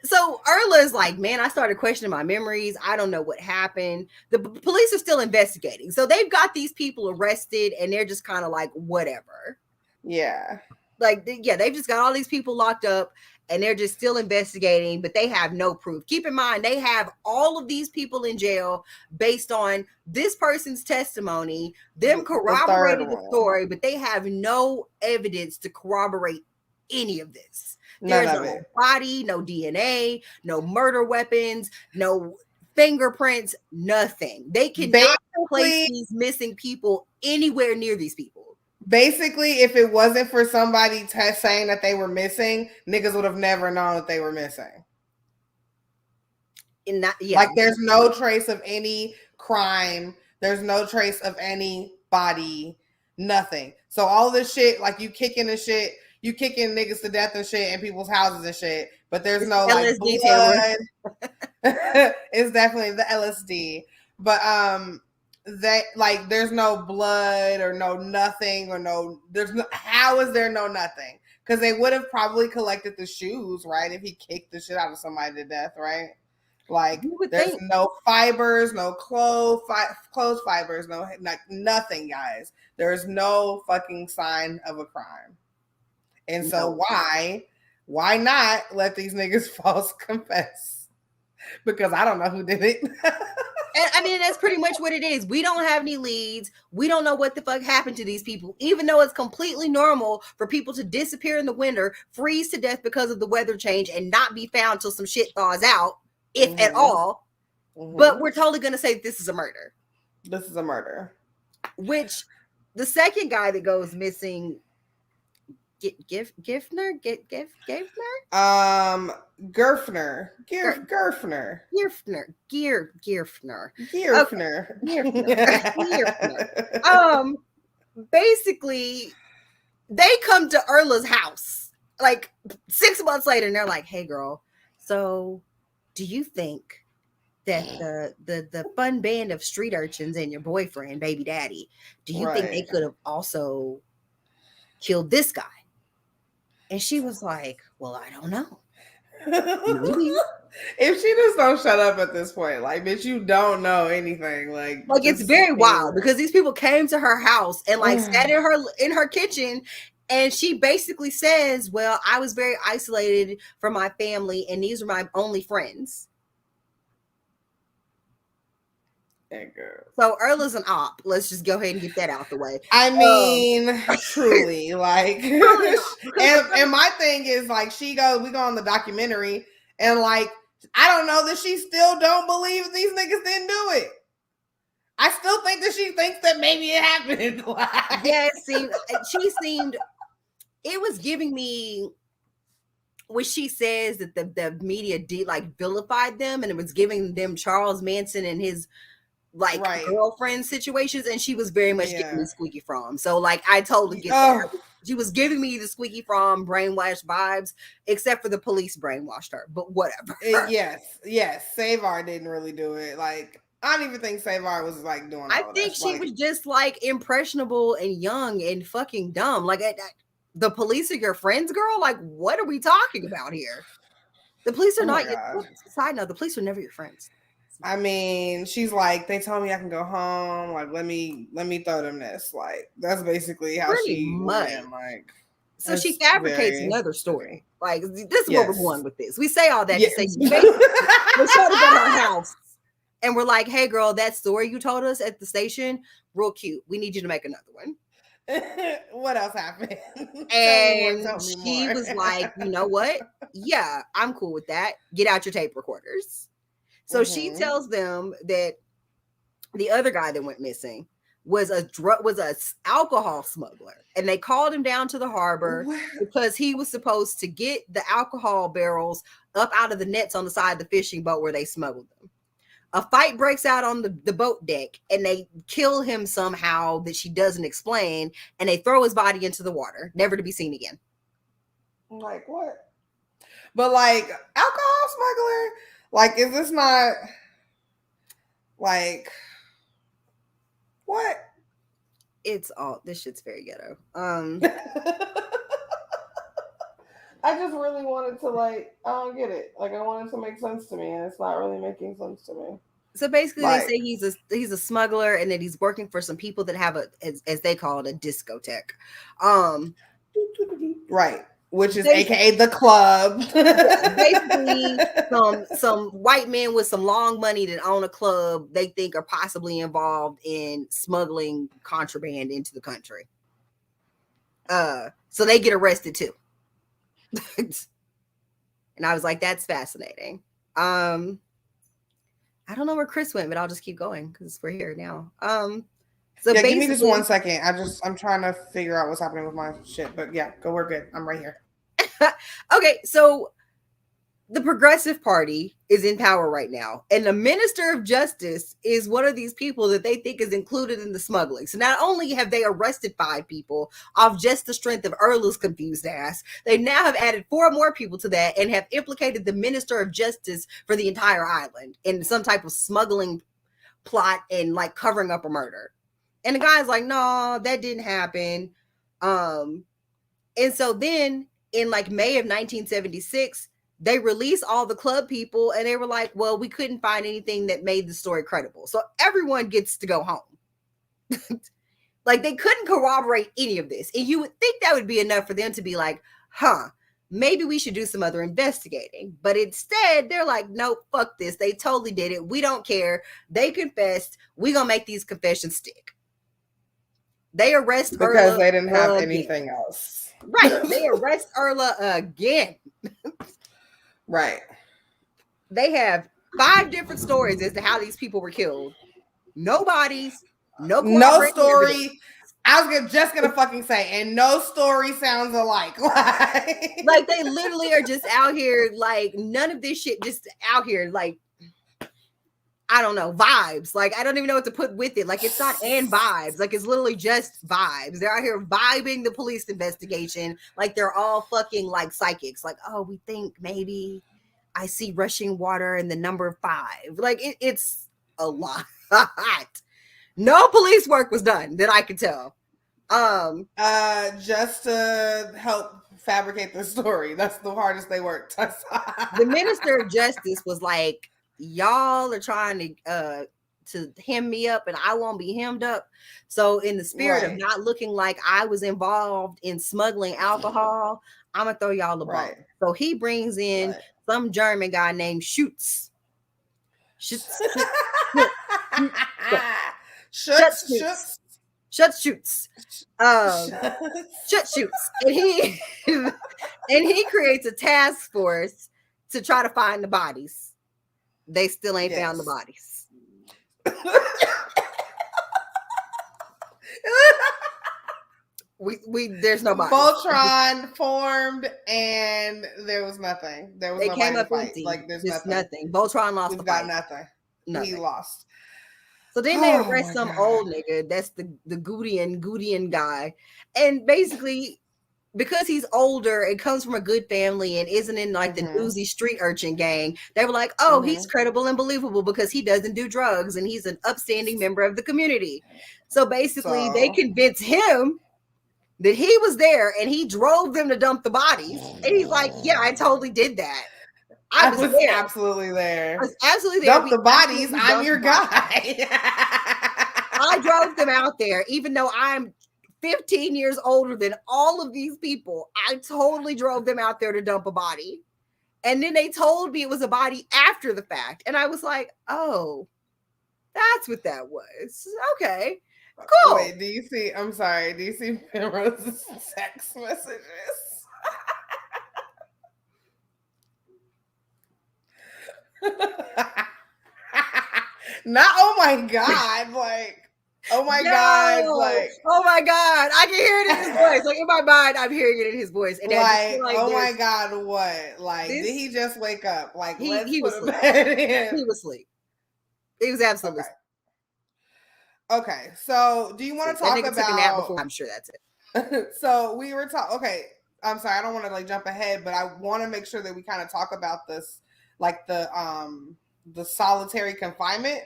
So Erla is like, "Man, I started questioning my memories. I don't know what happened." The police are still investigating. So they've got these people arrested and they're just kind of like, whatever. Yeah. Like, yeah, they've just got all these people locked up. and they're just still investigating, but they have no proof. Keep in mind, they have all of these people in jail based on this person's testimony, them corroborating the story, but they have no evidence to corroborate any of this. There's no body, no DNA, no murder weapons, no fingerprints, nothing. They cannot place these missing people anywhere near these people. Basically, if it wasn't for somebody saying that they were missing, niggas would have never known that they were missing. Like there's no trace of any crime. There's no trace of any body, nothing. So all this shit, like you kicking the shit, you kicking niggas to death and shit in people's houses and shit, but there's no like blood. It's definitely the LSD, but that like there's no blood or no nothing or no there's no, how is there no nothing? Because they would have probably collected the shoes, right? If he kicked the shit out of somebody to death, right? Like there's no fibers, no clothes fibers, no like nothing, guys. There's no fucking sign of a crime. And so why not let these niggas false confess? Because I don't know who did it. And I mean, that's pretty much what it is. We don't have any leads. We don't know what the fuck happened to these people, even though it's completely normal for people to disappear in the winter, freeze to death because of the weather change, and not be found till some shit thaws out, if at all. But we're totally going to say this is a murder. This is a murder. Which the second guy that goes missing, Girfner. Basically, they come to Erla's house like 6 months later, and they're like, "Hey, girl, so do you think that the fun band of street urchins and your boyfriend, baby daddy, do you think they could have also killed this guy?" And she was like, "Well, I don't know." Maybe. If she just don't shut up at this point, like, bitch, you don't know anything. Like it's very wild because these people came to her house and like sat in her kitchen, and she basically says, "Well, I was very isolated from my family, and these are my only friends." So Erla's an op. Let's just go ahead and get that out the way. I mean, truly, like, and my thing is like, we go on the documentary, and like, I don't know that she still don't believe these niggas didn't do it. I still think that she thinks that maybe it happened. Yeah, it was giving me when she says that the media vilified them, and it was giving them Charles Manson and his girlfriend situations, and she was very much giving me Squeaky Fromm. So like I totally get that. She was giving me the Squeaky Fromm brainwashed vibes, except for the police brainwashed her. But whatever. Yes. Savar didn't really do it. Like I don't even think Savar was like doing. I think she was just like impressionable and young and fucking dumb. Like the police are your friends, girl. Like what are we talking about here? The police are not. Side note: the police are never your friends. I mean, she's like, they told me I can go home. Like, let me throw them this. Like, that's basically how she went. Like, so she fabricates another story. Like, this is where we're going with this. We say all that to say we're trying to get her house, and we're like, "Hey, girl, that story you told us at the station, real cute. We need you to make another one." What else happened? And she was like, "You know what? Yeah, I'm cool with that. Get out your tape recorders." So she tells them that the other guy that went missing was a alcohol smuggler, and they called him down to the harbor because he was supposed to get the alcohol barrels up out of the nets on the side of the fishing boat where they smuggled them. A fight breaks out on the boat deck, and they kill him somehow that she doesn't explain, and they throw his body into the water, never to be seen again. Like what? But like alcohol smuggler. Like, is this not like what? It's all this shit's very ghetto. I just really wanted to I don't get it. Like I wanted to make sense to me, and it's not really making sense to me. So basically, they say he's a smuggler, and that he's working for some people that have as they call it, a discotheque. Right. which is AKA the club. Basically, some white men with some long money that own a club they think are possibly involved in smuggling contraband into the country. So they get arrested too. And I was like, that's fascinating. I don't know where Chris went, but I'll just keep going because we're here now. So yeah, give me just 1 second. I'm trying to figure out what's happening with my shit. But yeah, go. We're good. I'm right here. Okay, so the Progressive Party is in power right now, and the Minister of Justice is one of these people that they think is included in the smuggling. So not only have they arrested 5 people off just the strength of Erla's confused ass, they now have added 4 more people to that and have implicated the Minister of Justice for the entire island in some type of smuggling plot and like covering up a murder. And the guy's like, no, that didn't happen. And so then in like May of 1976, they released all the club people and they were like, well, we couldn't find anything that made the story credible. So everyone gets to go home. Like they couldn't corroborate any of this. And you would think that would be enough for them to be like, maybe we should do some other investigating. But instead, they're like, nope, fuck this. They totally did it. We don't care. They confessed. We're going to make these confessions stick. They arrest because they didn't have anything else. Right. They arrest Erla again. Right. They have 5 different stories as to how these people were killed. No bodies, no story. Evidence. I was just gonna fucking say, and no story sounds alike. Like they literally are just out here, like none of this shit just out here, like I don't know, vibes. Like I don't even know what to put with it. Like it's not and vibes. Like it's literally just vibes. They're out here vibing the police investigation. Like they're all fucking like psychics. Like, oh, we think maybe I see rushing water in the number 5. Like it's a lot. No police work was done that I could tell. Just to help fabricate the story. That's the hardest they worked. The Minister of Justice was like, y'all are trying to hem me up and I won't be hemmed up. So in the spirit of not looking like I was involved in smuggling alcohol, I'm gonna throw y'all the ball. So he brings in some German guy named Schutz. Schutz. And he creates a task force to try to find the bodies. They still ain't found the bodies. There's no bodies. Voltron formed and there was nothing. They came up empty. Like there's nothing. Voltron lost. We've got nothing. He lost. So then they arrest some old nigga. That's the Guderian guy. And basically, because he's older and comes from a good family and isn't in like the newsy street urchin gang, they were like, oh, he's credible and believable because he doesn't do drugs and he's an upstanding member of the community. So basically, they convince him that he was there and he drove them to dump the bodies. And he's like, yeah, I totally did that. I was there. Absolutely there. I was absolutely there. Dump the bodies. I'm your guy. I drove them out there, even though I'm 15 years older than all of these people. I totally drove them out there to dump a body. And then they told me it was a body after the fact. And I was like, oh, that's what that was. Okay, cool. Wait, do you see Penrose's text messages? Not oh my god, like oh my god, like oh my god, I can hear it in his voice. Like in my mind, I'm hearing it in his voice. And like oh my god, what? Like did he just wake up? Like he was asleep. He was asleep. He was absolutely asleep. Okay, so do you want to talk about? Took a nap before, I'm sure that's it. So we were talking. Okay, I'm sorry, I don't want to like jump ahead, but I want to make sure that we kind of talk about this, like the solitary confinement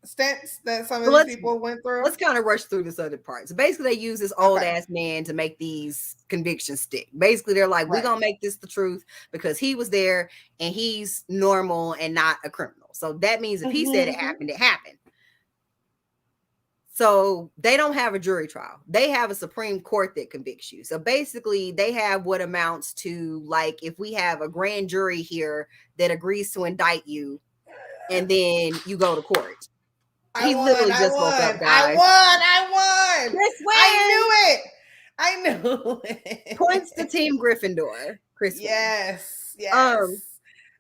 stints that some of these people went through. Let's kind of rush through this other part. So basically, they use this old ass man to make these convictions stick. Basically, they're like, we're gonna make this the truth because he was there and he's normal and not a criminal. So that means if he said it happened, it happened. So they don't have a jury trial. They have a Supreme Court that convicts you. So basically, they have what amounts to like if we have a grand jury here that agrees to indict you, and then you go to court. He literally just woke up, guys. I won. Chris wins. I knew it. Points to Team Gryffindor. Chris. Yes.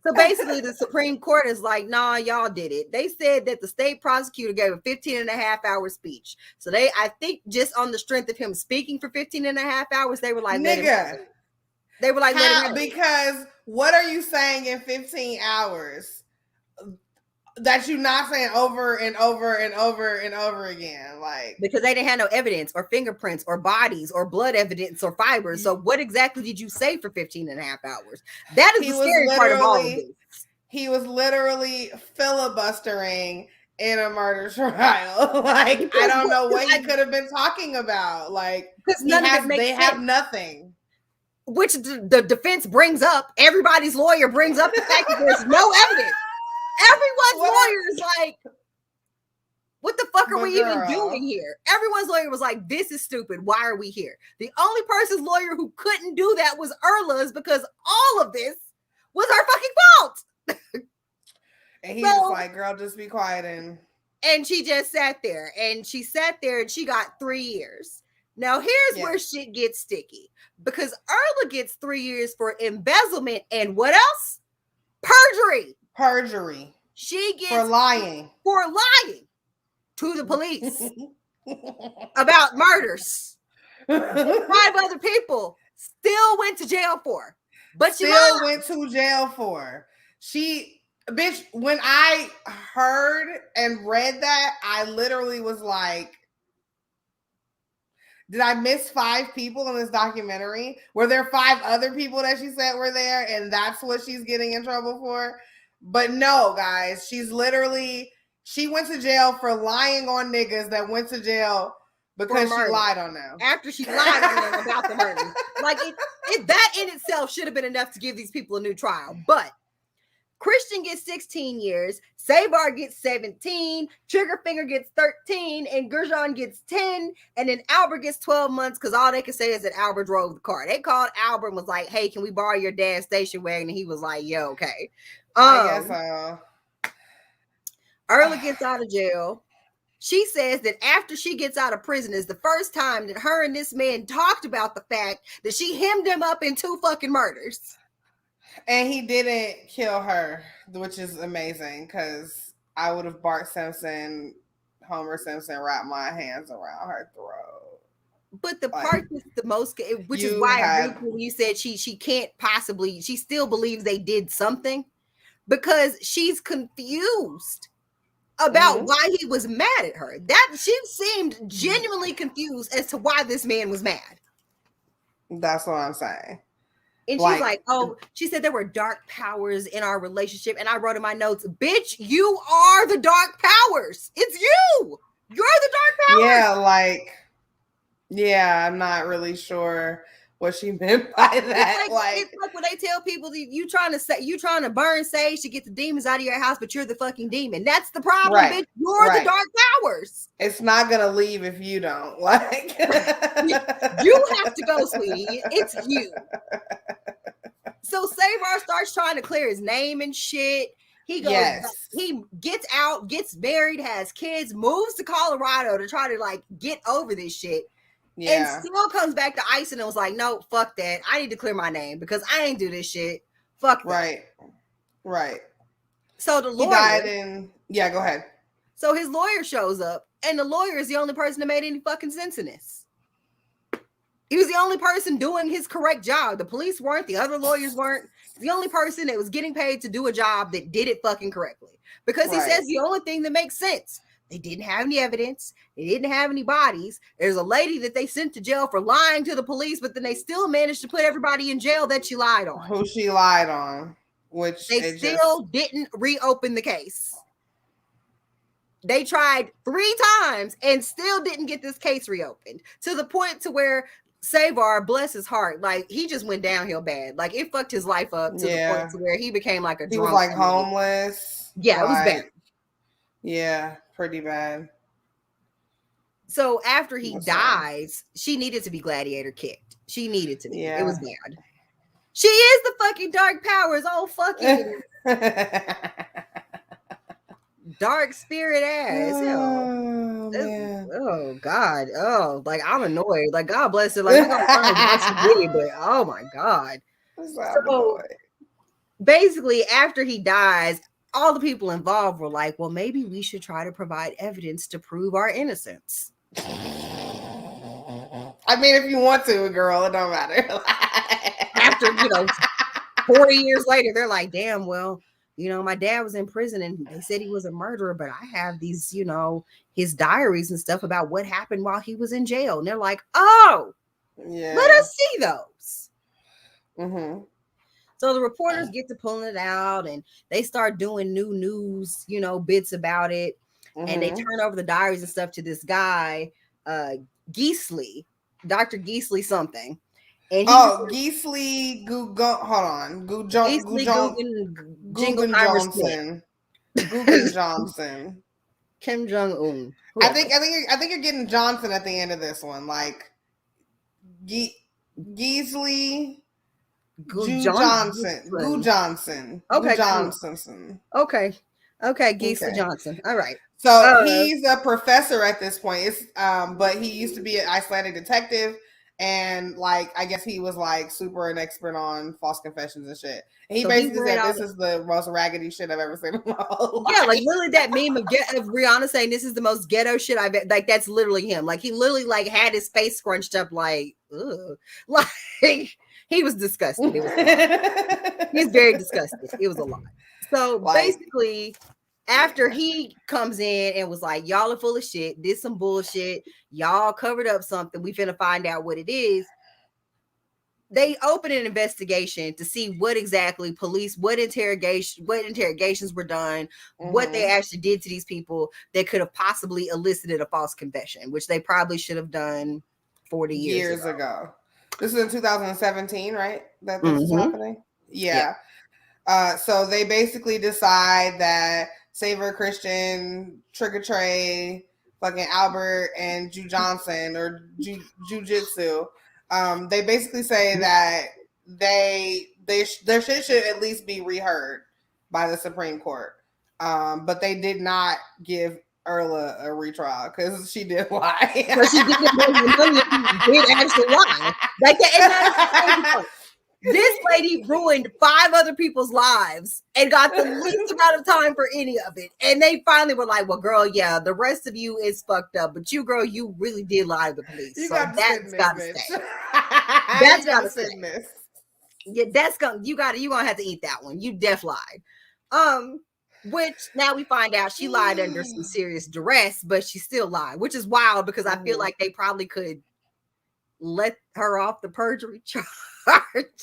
So basically, the Supreme Court is like, nah, y'all did it. They said that the state prosecutor gave a 15-and-a-half-hour speech. So I think just on the strength of him speaking for 15-and-a-half hours, they were like, nigga. They were like, let him because what are you saying in 15 hours that you're not saying over and over and over and over again? Like, because they didn't have no evidence or fingerprints or bodies or blood evidence or fibers. So what exactly did you say for 15-and-a-half hours? That is the scary part of all of this. He was literally filibustering in a murder trial. Like, because I don't know what he could have been talking about. Like, because they have nothing. Which the defense brings up, everybody's lawyer brings up the fact that there's no evidence. Everyone's lawyer is like, what the fuck are we even doing here? Everyone's lawyer was like, this is stupid. Why are we here? The only person's lawyer who couldn't do that was Erla's because all of this was her fucking fault. And he was like, girl, just be quiet. And she just sat there. And she sat there and she got 3 years. Now, here's where shit gets sticky. Because Erla gets 3 years for embezzlement and what else? Perjury. She gets for lying to the police about murders. 5 other people still went to jail for. But she went to jail for. Bitch, when I heard and read that, I literally was like, did I miss 5 people in this documentary? Were there 5 other people that she said were there and that's what she's getting in trouble for? But no, guys, she went to jail for lying on niggas that went to jail because she lied on them. After she lied on them about the murder. Like, that in itself should have been enough to give these people a new trial. But Christian gets 16 years, Savar gets 17, Triggerfinger gets 13, and Gurjan gets 10, and then Albert gets 12 months because all they can say is that Albert drove the car. They called Albert and was like, hey, can we borrow your dad's station wagon? And he was like, yeah, okay. I guess so. Erla gets out of jail. She says that after she gets out of prison is the first time that her and this man talked about the fact that she hemmed him up in 2 fucking murders. And he didn't kill her, which is amazing because I would have Homer Simpson, wrapped my hands around her throat. But the part that's the most, which is why I agree when you said she can't possibly, she still believes they did something because she's confused about why he was mad at her. That she seemed genuinely confused as to why this man was mad. That's what I'm saying. And she's like, oh, she said there were dark powers in our relationship. And I wrote in my notes, bitch, you are the dark powers. It's you. You're the dark powers. Yeah, I'm not really sure what she meant by that. It's like when they tell people you trying to burn sage to get the demons out of your house, but you're the fucking demon. That's the problem, bitch. You're the dark powers. It's not gonna leave if you don't. You have to go, sweetie. It's you. So Savar starts trying to clear his name and shit. He goes, he gets out, gets married, has kids, moves to Colorado to try to get over this shit. Yeah. And still comes back to Iceland and was like, no, fuck that. I need to clear my name because I ain't do this shit. Fuck that. Right. So the lawyer. He died go ahead. So his lawyer shows up and the lawyer is the only person that made any fucking sense in this. He was the only person doing his correct job. The police weren't, the other lawyers weren't. The only person that was getting paid to do a job that did it fucking correctly. Because he says the only thing that makes sense. They didn't have any evidence. They didn't have any bodies. There's a lady that they sent to jail for lying to the police, but then they still managed to put everybody in jail that she lied on. Who she lied on, which they still didn't reopen the case. They tried 3 times and still didn't get this case reopened to the point to where Savar, bless his heart, he just went downhill bad. It fucked his life up to the point to where he became a drunk. He was homeless. Yeah, it was bad. Yeah, pretty bad. So after he dies, she needed to be gladiator kicked. She needed to be. Yeah. It was bad. She is the fucking Dark Powers. Oh, fucking dark spirit ass. Oh, man. Oh God. Oh, like I'm annoyed. Like God bless her. Like we're gonna find what she did, but oh my God. So basically, after he dies, all the people involved were like, well, maybe we should try to provide evidence to prove our innocence. I mean, if you want to, girl, it don't matter. After, 40 years later, they're like, damn, well, my dad was in prison and they said he was a murderer, but I have these, his diaries and stuff about what happened while he was in jail. And they're like, oh, yeah, let us see those. Mm-hmm. So the reporters get to pulling it out and they start doing new news, bits about it. Mm-hmm. And they turn over the diaries and stuff to this guy, Geasley, Dr. Geasley something. And Geasley Guggen Johnson. Kim Jong-un. I think you're getting Johnson at the end of this one. Like Geasley Johnson. Okay. Johnson. Okay, Geasley Johnson. All right. So he's a professor at this point. But he used to be an Icelandic detective. And I guess he was super an expert on false confessions and shit. And he basically said this is the most raggedy shit I've ever seen in my whole life. Yeah, literally that meme of Rihanna saying this is the most ghetto shit I've that's literally him. He literally had his face scrunched up ugh. He was disgusted. He's very disgusted. It was a lot. So basically, after he comes in and was like, y'all are full of shit, did some bullshit, y'all covered up something, we finna find out what it is. They open an investigation to see what exactly what interrogations were done, mm-hmm. what they actually did to these people that could have possibly elicited a false confession, which they probably should have done 40 years ago. This is in 2017, right? That this is happening? Yeah. So they basically decide that Saver Christian, Trigger Trey, fucking Albert, and Jew Johnson or Jiu-Jitsu. They basically say that their shit should at least be reheard by the Supreme Court. But they did not give Erla a retrial because she did lie. So she did actually lie. This lady ruined 5 other people's lives and got the least amount of time for any of it. And they finally were like, well, girl, yeah, the rest of you is fucked up. But you, girl, you really did lie to the police. So that's got to stay. That's got to stay. Yeah, you're gonna have to eat that one. You def lied. Which now we find out she lied under some serious duress, but she still lied, which is wild because I feel like they probably could let her off the perjury charge.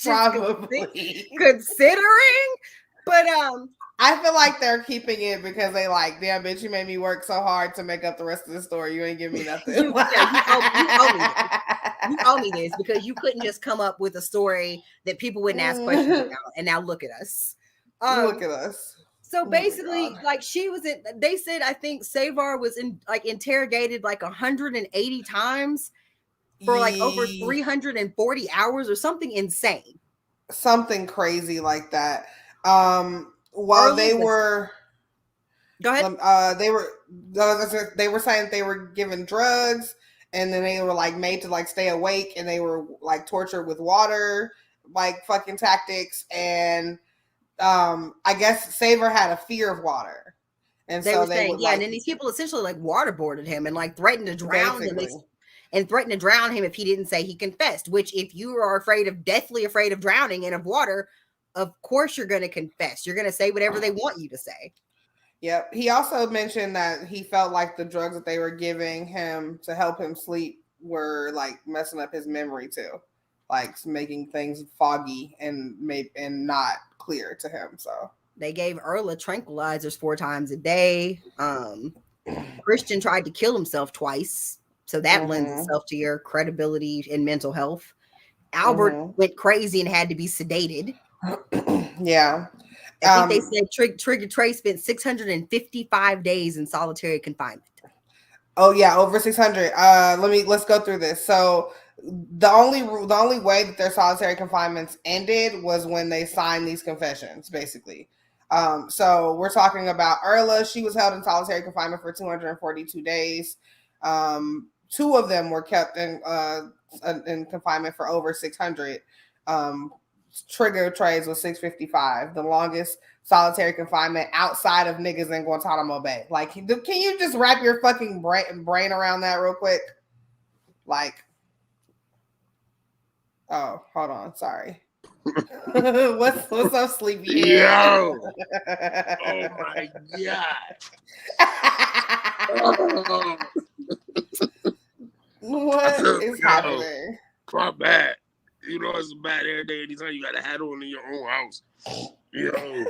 Probably considering, but I feel like they're keeping it because they damn bitch, you made me work so hard to make up the rest of the story. You ain't give me nothing. you owe me this because you couldn't just come up with a story that people wouldn't ask questions about. And now look at us. Look at us. So basically, she was they said I think Savar was interrogated 180 times. For over 340 hours or something insane. Something crazy like that. While they were go ahead. They were saying they were given drugs and then they were made to stay awake and they were tortured with water, fucking tactics. And I guess Saver had a fear of water. And they were saying, and then these people essentially waterboarded him and threatened to drown him. And threatened to drown him if he didn't say he confessed, which if you are deathly afraid of drowning and of water, of course you're going to confess. You're going to say whatever they want you to say. Yep. He also mentioned that he felt like the drugs that they were giving him to help him sleep were messing up his memory too. Making things foggy and not clear to him. So they gave Erla tranquilizers 4 times a day. Christian tried to kill himself twice. So that lends itself to your credibility and mental health. Albert went crazy and had to be sedated. Yeah. I think they said Trigger Trey spent 655 days in solitary confinement. Oh yeah, over 600. Let's go through this. So the only way that their solitary confinements ended was when they signed these confessions, basically. So we're talking about Erla. She was held in solitary confinement for 242 days. Two of them were kept in confinement for over 600. Trigger Trey's was 655, the longest solitary confinement outside of niggas in Guantanamo Bay. Like, can you just wrap your fucking brain around that real quick? Like, oh, hold on, sorry. what's up, sleepy? Yo! Oh my god! What is happening? My bad. You know it's bad every day. Anytime you got a hat on in your own house. Yo.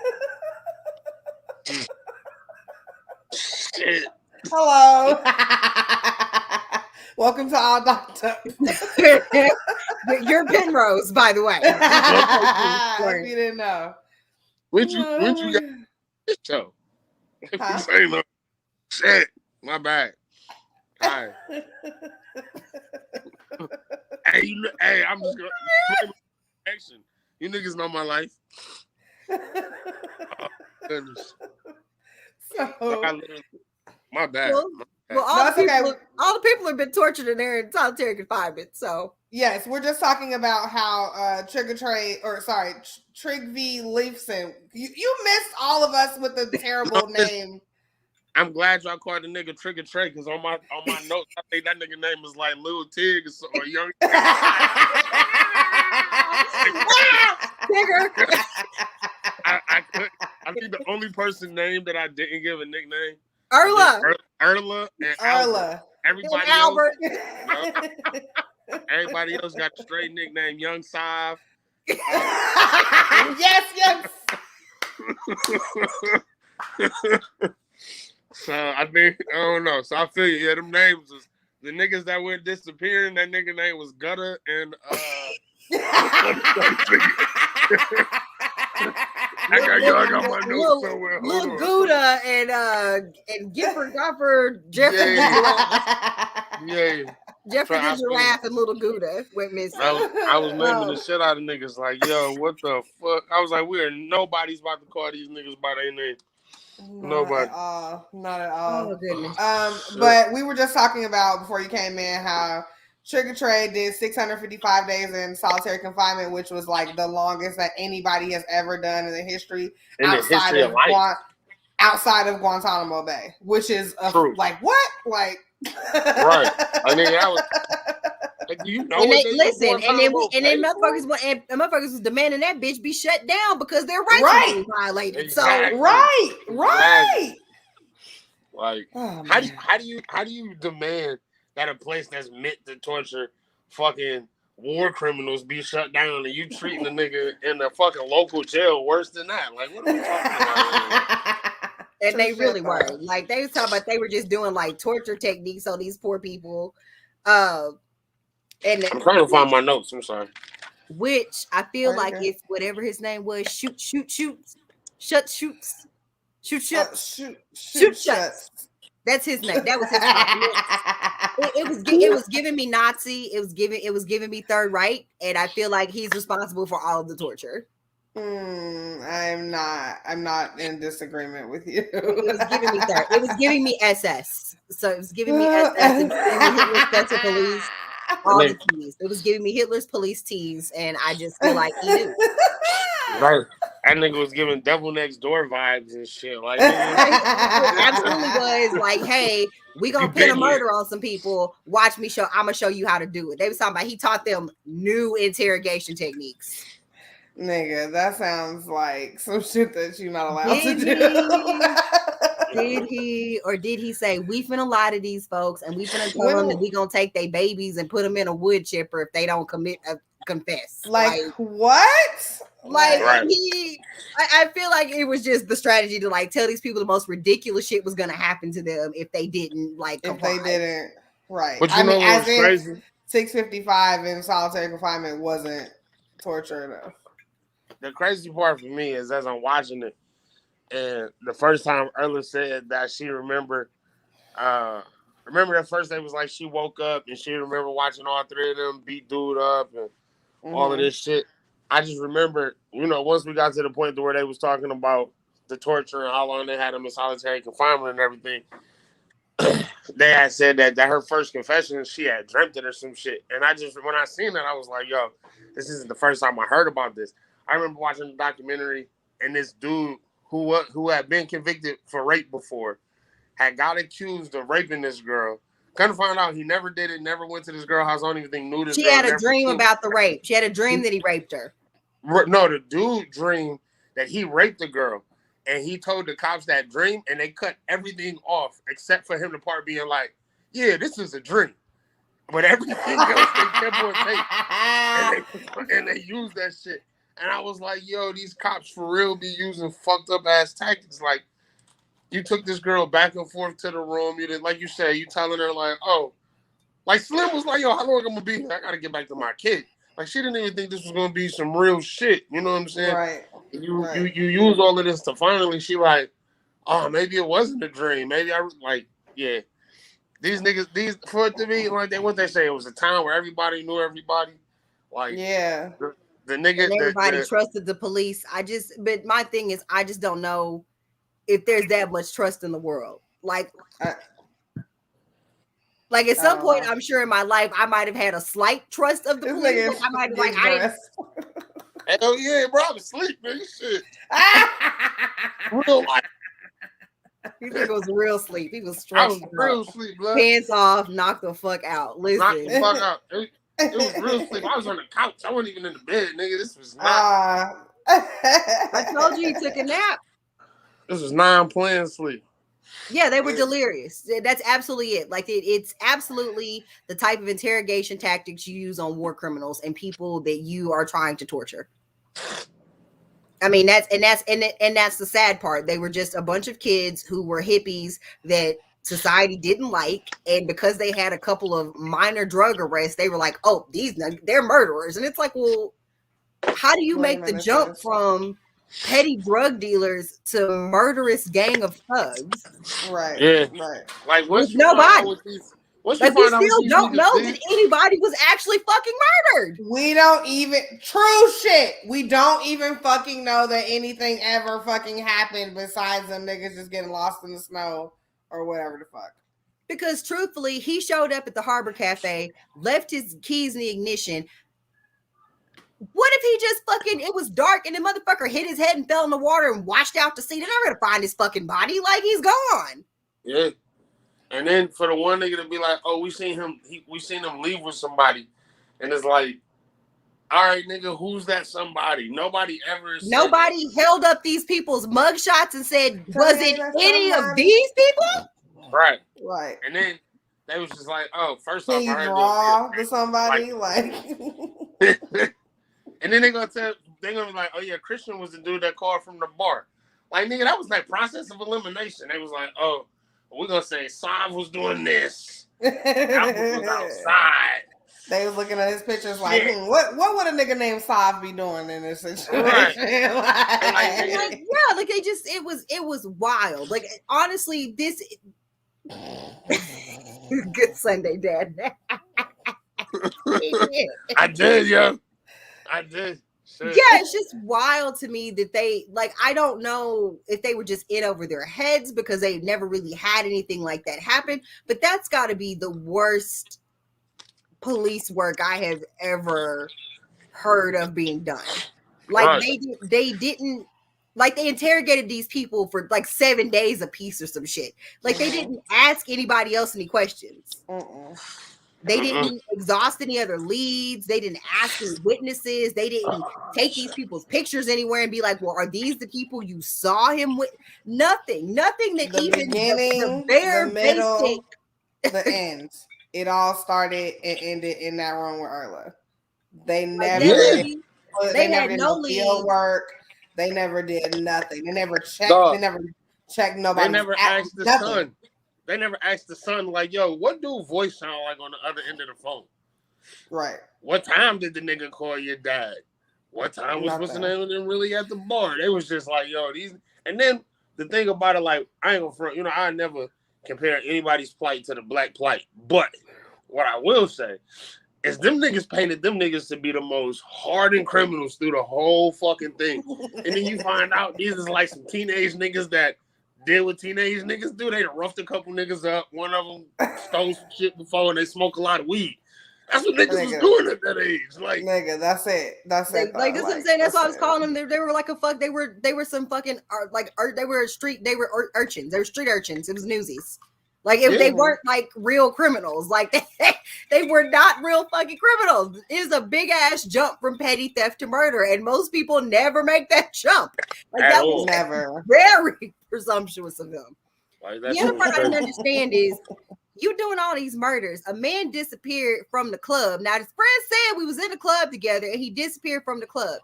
Shit. Hello. Welcome to All Doctor. You're Penrose, by the way. If you didn't know. When you got this show? Huh? Say no. Shit. My bad. All right. Hey, I'm just gonna action. You niggas know my life. Oh, goodness. So, my bad. Well, all the people have been tortured in there in solitary confinement. So yes, we're just talking about how Trig V. Leifson. You missed all of us with the terrible name. I'm glad y'all called the nigga Trigger Trey because on my notes I think that nigga name is like Lil Tig or Young. I think the only person named that I didn't give a nickname. Erla and Erla. Everybody Albert. Everybody else got a straight nickname, Young Sav. Yes. So I think I don't know. So I feel you. Yeah, them names was the niggas that went disappearing. That nigga name was Gutter and I got my notes somewhere. Lil Gouda and Gifford Gofford, Jeffrey the Giraffe and Little Gouda went missing. I was naming the shit out of niggas like, yo, what the fuck? I was like, nobody's about to call these niggas by their name. Nobody. Not at all. Oh goodness. But we were just talking about before you came in how Trigger Trey did 655 days in solitary confinement, which was like the longest that anybody has ever done in the history outside of Guantanamo Bay, which is like what? Like right. I mean, that was. You know, and then motherfuckers was demanding that bitch be shut down because their rights were violated. Exactly. So right. Like, how do you demand that a place that's meant to torture fucking war criminals be shut down and you treating the nigga in the fucking local jail worse than that? Like, what are we talking about? And they really were. Like, they was talking about they were just doing like torture techniques on these poor people. And I'm trying to find my notes. I'm sorry. Which I feel like it's whatever his name was. Shoot. That's his name. That was his it was giving me Nazi. It was giving me Third Reich, and I feel like he's responsible for all of the torture. I'm not in disagreement with you. It was giving me SS. So it was giving me SS and Hitler's Special Police. All the teas. It was giving me Hitler's police teas, and I just feel like he knew. Right. That nigga was giving Devil Next Door vibes and shit. Like, it absolutely was like, hey, we gonna pin a murder on some people. Watch me I'm gonna show you how to do it. They was talking about he taught them new interrogation techniques. Nigga, that sounds like some shit that you're not allowed to do. Did he say we finna lie to these folks and we finna tell them that we gonna take their babies and put them in a wood chipper if they don't confess? Like what? Like I feel like it was just the strategy to like tell these people the most ridiculous shit was gonna happen to them if they didn't comply. If they didn't, right? But you know what's crazy? 655 in solitary confinement wasn't torture enough. The crazy part for me is as I'm watching it. And the first time Erla said that she remembered remember that first day was like she woke up and she remember watching all three of them beat dude up and all of this shit. I just remember, once we got to the point where they was talking about the torture and how long they had him in solitary confinement and everything, they had said that her first confession, she had dreamt it or some shit. And when I seen that, I was like, yo, this isn't the first time I heard about this. I remember watching the documentary, and this dude who had been convicted for rape before had got accused of raping this girl. Couldn't find out he never did it, never went to this girl's house, I don't even think knew this girl. She had a dream about the rape. She had a dream that he raped her. No, the dude dreamed that he raped the girl. And he told the cops that dream, and they cut everything off except for him, the part being like, yeah, this is a dream. But everything else they kept on tape. And they used that shit. And I was like, yo, these cops for real be using fucked up ass tactics. Like, you took this girl back and forth to the room. You didn't, like you said, you telling her like, oh, like Slim was like, yo, how long I'm gonna be here? I gotta get back to my kid. Like, she didn't even think this was gonna be some real shit. You know what I'm saying? Right. You use all of this to finally, she like, oh, maybe it wasn't a dream. Maybe yeah. These niggas, for it to be like what they say, it was a time where everybody knew everybody. Like, yeah. The nigga. And everybody trusted the police. But my thing is, I just don't know if there's that much trust in the world. Like at some point, I'm sure in my life, I might have had a slight trust of the police. Like, I might have hell yeah, bro, I'm asleep, man. Shit. Real life. He was real sleep. He was straight. I was real sleep, blood. Pants off, knocked the fuck out. Listen. Knocked the fuck out. It was real sleep. I was on the couch. I wasn't even in the bed, nigga. This was not. I told you he took a nap. This was non-planned sleep. Yeah, they were delirious. That's absolutely it. Like it's absolutely the type of interrogation tactics you use on war criminals and people that you are trying to torture. I mean, that's the sad part. They were just a bunch of kids who were hippies that society didn't like, and because they had a couple of minor drug arrests, they were like, "Oh, they're murderers." And it's like, well, how do you make the jump from petty drug dealers to murderous gang of thugs? Right. Yeah. Right. Like nobody. We still don't know that anybody was actually fucking murdered. We don't even true shit. We don't even fucking know that anything ever fucking happened besides them niggas just getting lost in the snow or whatever the fuck. Because truthfully, he showed up at the Harbor Cafe, left his keys in the ignition. What if he just it was dark and the motherfucker hit his head and fell in the water and washed out to sea? They're not gonna find his fucking body. Like, he's gone. Yeah. And then for the one nigga to be like, oh, we seen him leave with somebody. And it's like, all right, nigga, who's that somebody? Nobody held up these people's mugshots and said, was it any of these people? Right. Right. And then they was just like, oh, first off, can you draw to somebody? Like and then they're gonna be like, oh yeah, Christian was the dude that called from the bar. Like, nigga, that was like process of elimination. They was like, oh, we're gonna say Sav was doing this. Albert was outside. They was looking at his pictures like, what would a nigga named Sav be doing in this situation? Right. It was wild. Like, honestly, this good Sunday, Dad. I did, yo. I did. Shit. Yeah, it's just wild to me that they, like, I don't know if they were just in over their heads because they never really had anything like that happen, but that's got to be the worst police work I have ever heard of being done. Like, right. they didn't, like, they interrogated these people for like 7 days a piece or some shit. Like, they didn't ask anybody else any questions. They didn't exhaust any other leads. They didn't ask any witnesses. They didn't take these people's pictures anywhere and be like, well, are these the people you saw him with? Nothing that the even the bare the middle, basic. The end. It all started and ended in that room with Erla. They never they never did no field work. They never did nothing. They never checked. They never checked nobody. They never asked the son. They never asked the son, like, yo, what do voice sound like on the other end of the phone? Right. What time did the nigga call your dad? What time was what's the name of them really at the bar? They was just like, yo, these. And then the thing about it, like, I ain't gonna front, I never compare anybody's plight to the black plight. But what I will say is them niggas painted them niggas to be the most hardened criminals through the whole fucking thing. And then you find out these is like some teenage niggas that did what teenage niggas do. They roughed a couple niggas up. One of them stole some shit before and they smoke a lot of weed. That's what niggas was doing at that age. Like, nigga, that's it. That's it. Like this, I'm saying. That's why I was calling them. They were like a fuck. They were some fucking they were street. They were urchins. They were street urchins. It was newsies. Like if they weren't like real criminals, like they were not real fucking criminals. It is a big ass jump from petty theft to murder, and most people never make that jump. Like that was never very presumptuous of them. Like, the other part I didn't understand is you doing all these murders. A man disappeared from the club. Now his friend said we was in the club together, and he disappeared from the club.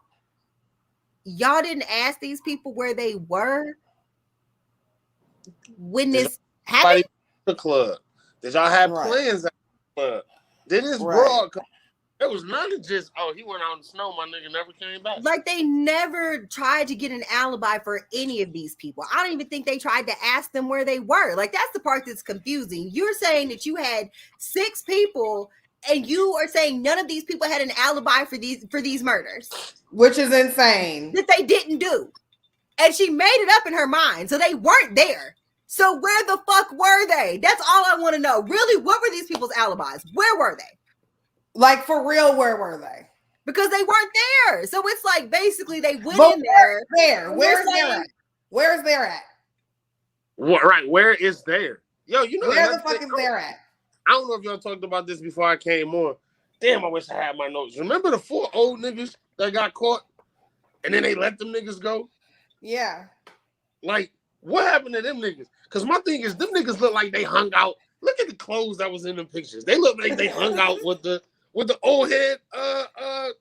Y'all didn't ask these people where they were when this happened. The club. Did y'all have plans at the club? Did this broad? It was none of just, oh, he went out in the snow, my nigga never came back. Like they never tried to get an alibi for any of these people. I don't even think they tried to ask them where they were. Like that's the part that's confusing. You're saying that you had 6 people and you are saying none of these people had an alibi for these murders. Which is insane. That they didn't do. And she made it up in her mind. So they weren't there. So where the fuck were they? That's all I want to know. Really, what were these people's alibis? Where were they? Like for real, where were they? Because they weren't there. So it's like basically they went in there. Where's there at? Where's there at? What, right, where is there? Yo, you know where the fuck is there at? I don't know if y'all talked about this before I came on. Damn, I wish I had my notes. Remember the 4 old niggas that got caught and then they let them niggas go? Yeah. Like, what happened to them niggas? Because my thing is, them niggas look like they hung out. Look at the clothes that was in them pictures. They look like they hung out with the old head, the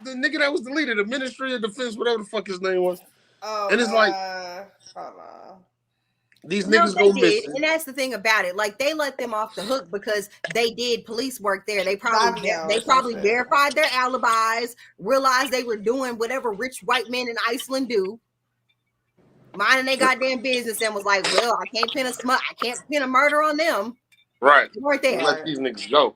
nigga that was the leader, the Ministry of Defense, whatever the fuck his name was. Oh, and it's like, these niggas go missing. And that's the thing about it. Like they let them off the hook because they did police work there. They probably verified their alibis, realized they were doing whatever rich white men in Iceland do. Minding their goddamn business and was like, well, I can't pin a murder on them. Right. They weren't there. Let these niggas go.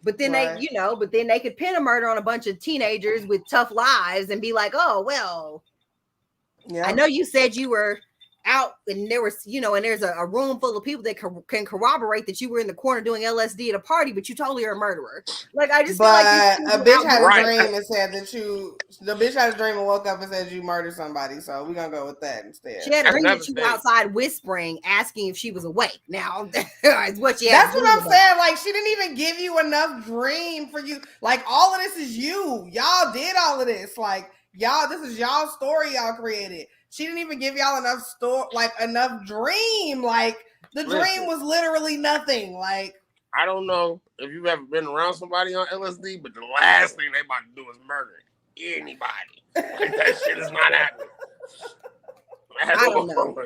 But then they could pin a murder on a bunch of teenagers with tough lives and be like, oh, well, I know you said you were out and there was, and there's a room full of people that can corroborate that you were in the corner doing LSD at a party, but you totally are a murderer. Like I just feel like a bitch had a dream and said that the bitch had a dream and woke up and said you murdered somebody. So we're gonna go with that instead. She had a dream that you were outside whispering, asking if she was awake. Now is what she had. That's what I'm saying. Like she didn't even give you enough dream for you. Like all of this is you. Y'all did all of this. Like y'all, this is y'all story y'all created. She didn't even give y'all enough dream. Like the dream was literally nothing. Like I don't know if you've ever been around somebody on LSD, but the last thing they about to do is murder anybody. Like that shit is not happening. I don't know.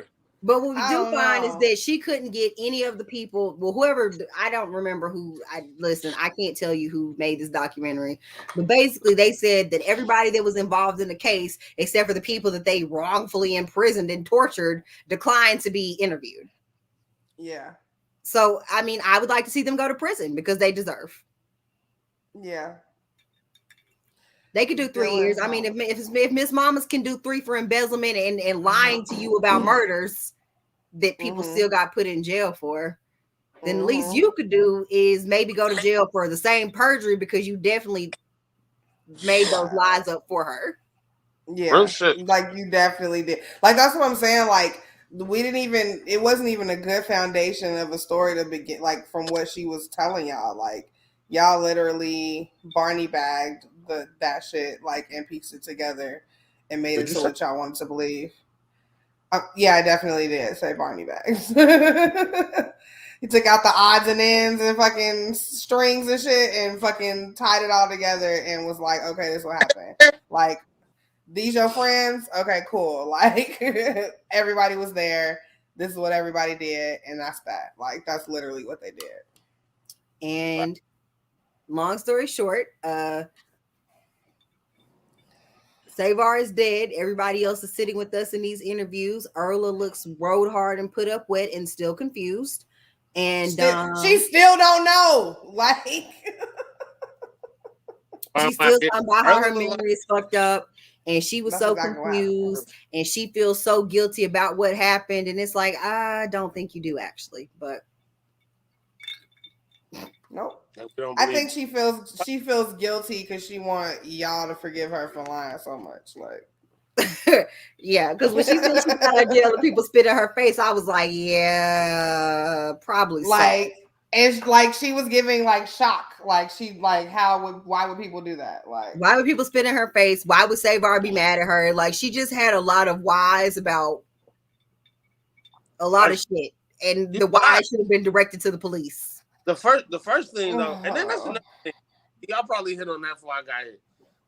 But what we do find is that she couldn't get any of the people, whoever, I don't remember who, I can't tell you who made this documentary, but basically they said that everybody that was involved in the case, except for the people that they wrongfully imprisoned and tortured, declined to be interviewed. Yeah. So, I mean, I would like to see them go to prison because they deserve. Yeah. They could do 3 years. I mean, if Miss Mamas can do 3 for embezzlement and lying to you about murders that people still got put in jail for, then the least you could do is maybe go to jail for the same perjury because you definitely made those lies up for her. Yeah, like you definitely did. Like that's what I'm saying. Like it wasn't even a good foundation of a story to begin. Like from what she was telling y'all, like y'all literally Barney bagged that shit like and pieced it together and made it to what y'all wanted to believe. Yeah, I definitely did say Barney bags. He took out the odds and ends and fucking strings and shit and fucking tied it all together and was like, okay, this will happen. Like, these your friends? Okay, cool. Like, everybody was there. This is what everybody did. And that's that. Like, that's literally what they did. And long story short, Savar is dead. Everybody else is sitting with us in these interviews. Erla looks rode hard and put up wet and still confused. And she still don't know. Like she's still talking about how her memory is fucked up. And she was so confused and she feels so guilty about what happened. And it's like, I don't think you do actually, but nope. I think she feels guilty because she want y'all to forgive her for lying so much. Like yeah, because when she said she got a deal of people spit in her face, I was like, yeah, probably like so. It's like she was giving like shock. Like she like why would people do that? Like why would people spit in her face? Why would Savar be mad at her? Like she just had a lot of whys about a lot of shit. And the whys should have been directed to the police. The first thing though, and then that's another thing. Y'all probably hit on that before I got here.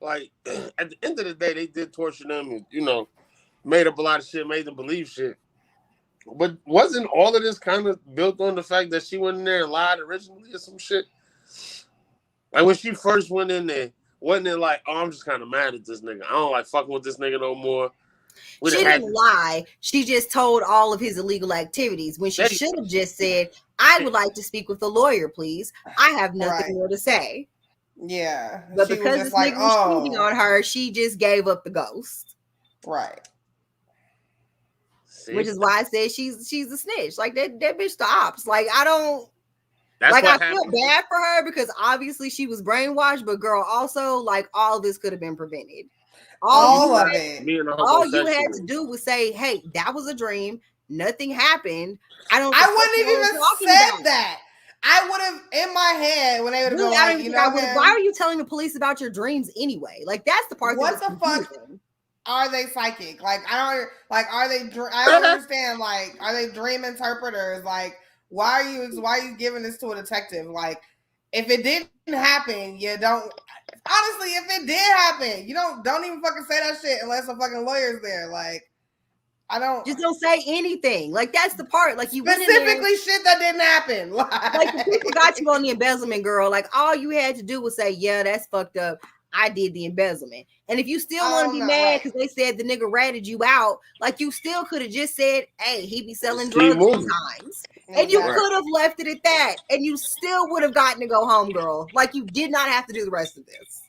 Like at the end of the day, they did torture them and, you know, made up a lot of shit, made them believe shit. But wasn't all of this kind of built on the fact that she went in there and lied originally or some shit? Like when she first went in there, wasn't it like, oh, I'm just kind of mad at this nigga. I don't like fucking with this nigga no more. She didn't lie. She just told all of his illegal activities when she should have just said, I would like to speak with a lawyer, please. I have nothing more to say. Yeah. But because this nigga was cheating on her, she just gave up the ghost. Right. Which is why I said she's a snitch. Like that bitch the ops. Like I don't I feel bad for her because obviously she was brainwashed, but girl, also like all this could have been prevented. All of it. All you had to do was say, hey, that was a dream. Nothing happened. I wouldn't even said that. I would have in my head when they would go like, you know, why are you telling the police about your dreams anyway? Like that's the part. What the fuck? Are they psychic? Like I don't like. Are they? I don't understand. Like, are they dream interpreters? Like, why are you giving this to a detective? Like, if it didn't happen, you don't. Honestly, if it did happen, you don't even fucking say that shit unless a fucking lawyer's there. Like, I don't. Just don't say anything. Like that's the part. Like you specifically shit that didn't happen. Like the people got you on the embezzlement, girl. Like all you had to do was say, yeah, that's fucked up. I did the embezzlement. And if you still want to be mad because they said the nigga ratted you out, like you still could have just said, hey, he be selling drugs sometimes. And you could have left it at that. And you still would have gotten to go home, girl. Like you did not have to do the rest of this.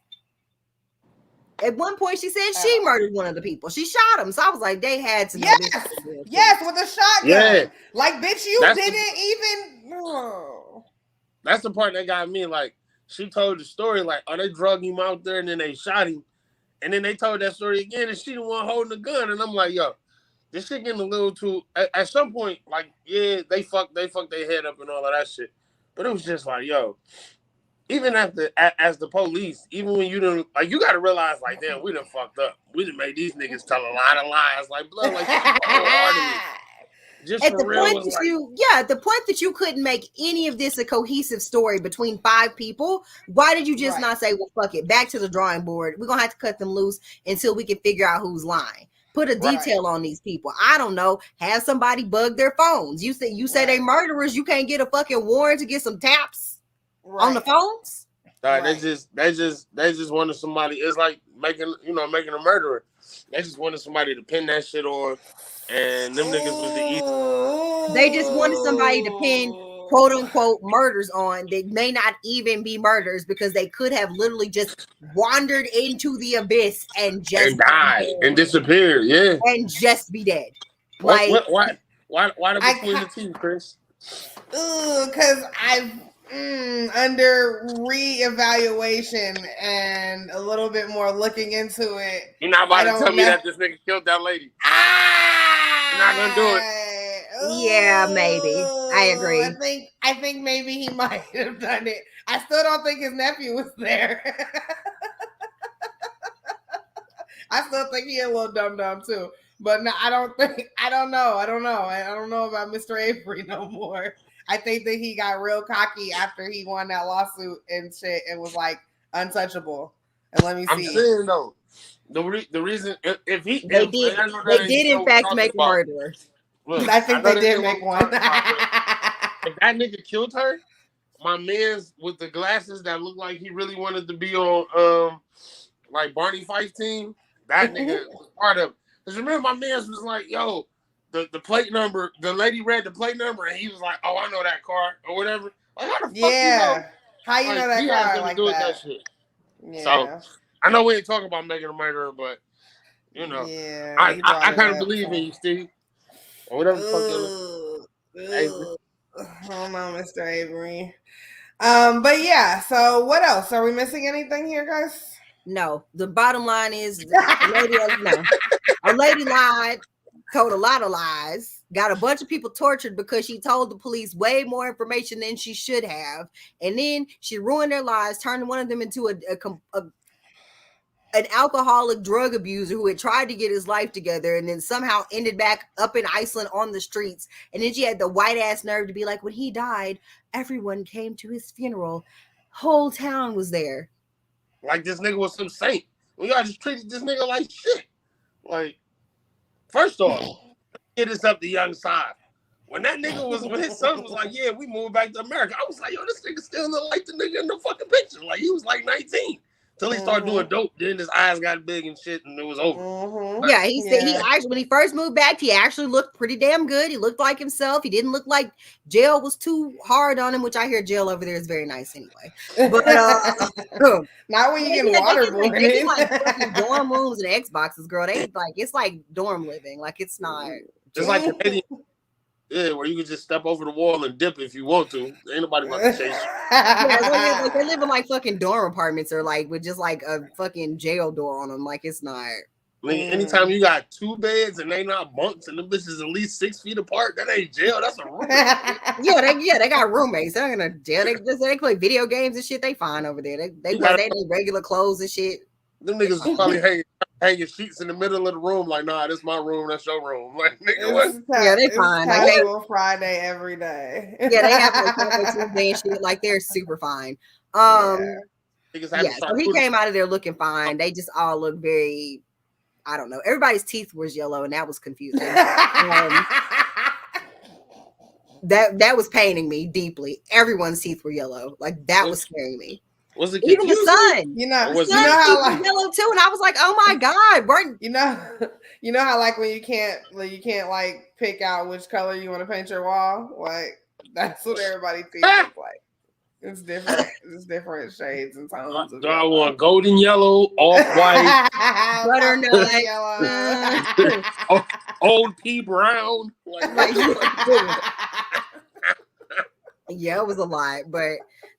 At one point, she said she murdered one of the people. She shot him. So I was like, they had to know this. Yes, with a shotgun. Yeah. Like, bitch, you didn't even. Oh. That's the part that got me. Like, she told the story, like, oh, they drug him out there and then they shot him. And then they told that story again and she the one holding the gun. And I'm like, yo, this shit getting a little too. At some point, like, yeah, they fucked their head up and all of that shit. But it was just like, yo, even as the police, even when you don't, like, you got to realize, like, damn, we done fucked up. We done made these niggas tell a lot of lies. Like, blood, like, just at the point that the point that you couldn't make any of this a cohesive story between 5 people, why did you just not say, well, fuck it, back to the drawing board. We're gonna have to cut them loose until we can figure out who's lying. Put a detail on these people. I don't know. Have somebody bug their phones. You say they murderers. You can't get a fucking warrant to get some taps on the phones. They just wanted somebody. It's like making a murderer. They just wanted somebody to pin that shit on. And them niggas was the easy. They just wanted somebody to pin quote unquote murders on that may not even be murders because they could have literally just wandered into the abyss and died and disappeared. Yeah, and just be dead. Like why the between the two, Chris? Because I've under reevaluation and a little bit more looking into it. You're not about to tell me that this nigga killed that lady. You're not gonna do it. Yeah, maybe. I agree. I think maybe he might have done it. I still don't think his nephew was there. I still think he a little dumb too. But no, I don't know. I don't know about Mr. Avery no more. I think that he got real cocky after he won that lawsuit and shit and was like untouchable. And let me see. I'm saying though, the reason if he they did in fact make a murderer. Look, I think they did make one. If that nigga killed her, my man's with the glasses that looked like he really wanted to be on like Barney Fife team, that nigga was part of it. Because remember, my man was like, yo, the plate number, the lady read the plate number, and he was like, oh, I know that car, or whatever. Like, how the fuck you know? How you know that he car has like do that? Shit. Yeah. So, I know we ain't talking about making a murderer, but, you know, yeah, I kind of believe in you, Steve. Or whatever the fuck I don't know, Mr. Avery. But yeah, so what else? Are we missing anything here, guys? No. The bottom line is a lady lied, told a lot of lies, got a bunch of people tortured because she told the police way more information than she should have, and then she ruined their lives, turning one of them into an alcoholic drug abuser who had tried to get his life together and then somehow ended back up in Iceland on the streets. And then she had the white ass nerve to be like, when he died, everyone came to his funeral. Whole town was there. Like this nigga was some saint. We all just treated this nigga like shit. Like, first off, get us up the young side. When his son was like, yeah, we moved back to America, I was like, yo, this nigga still look like the nigga in the fucking picture. Like, he was like 19. Till he started doing dope, then his eyes got big and shit, and it was over. Yeah, he said he actually, when he first moved back, he actually looked pretty damn good. He looked like himself. He didn't look like jail was too hard on him, which I hear jail over there is very nice anyway. But not when you get waterboarded. They like fucking dorm rooms and Xboxes, girl. They like it's like dorm living. Like it's not. It's like Canadian. Yeah, where you can just step over the wall and dip if you want to. Ain't nobody about to chase you. Yeah, they live in like fucking dorm apartments or like with just like a fucking jail door on them. Like it's not. I mean, anytime you got 2 beds and they not bunks and the bitches at least 6 feet apart, that ain't jail. That's a room. They got roommates. They're not gonna jail. They play video games and shit. They fine over there. They wear their regular clothes and shit. Them niggas is probably hanging sheets in the middle of the room. Like, nah, this my room. That's your room. Like, nigga, what? They fine. Like casual Friday every day. Yeah, they have like Tuesday and shit. Like they're super fine. So he came out of there looking fine. They just all look very. I don't know. Everybody's teeth was yellow, and that was confusing. That was paining me deeply. Everyone's teeth were yellow. Like that was scaring me. Was it even the sun? You know how like yellow too, and I was like, "Oh my god!" You know how like when you can't like pick out which color you want to paint your wall. Like that's what everybody thinks like. It's different. It's different shades and tones. Do I want golden yellow, off white, butternut yellow, old pea brown? Yeah, it was a lot, but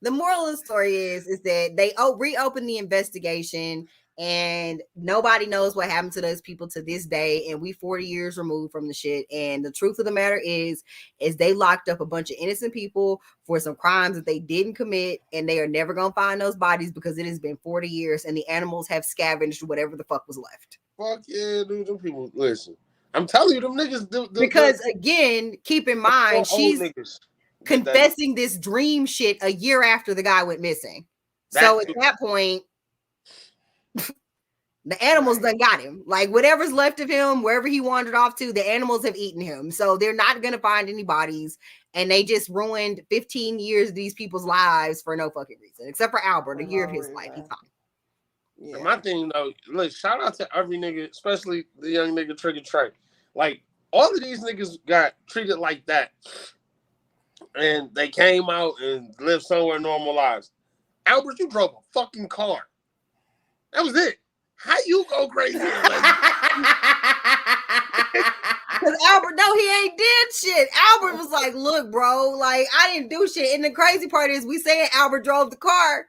the moral of the story is that they reopened the investigation and nobody knows what happened to those people to this day, and we 40 years removed from the shit. And the truth of the matter is they locked up a bunch of innocent people for some crimes that they didn't commit, and they are never gonna find those bodies because it has been 40 years and the animals have scavenged whatever the fuck was left. Fuck yeah, dude, them people, listen, I'm telling you, them niggas because again, keep in mind, she's confessing this dream shit a year after the guy went missing. So at that point, the animals done got him. Like whatever's left of him, wherever he wandered off to, the animals have eaten him. So they're not going to find any bodies. And they just ruined 15 years of these people's lives for no fucking reason. Except for Albert, a year of his life. He's fine. Yeah. My thing though, look, shout out to every nigga, especially the young nigga Trigger Trey. Like all of these niggas got treated like that. And they came out and lived somewhere normal lives. Albert, you drove a fucking car. That was it. How you go crazy? Because Albert, no, he ain't did shit. Albert was like, look, bro, like, I didn't do shit. And the crazy part is we saying Albert drove the car.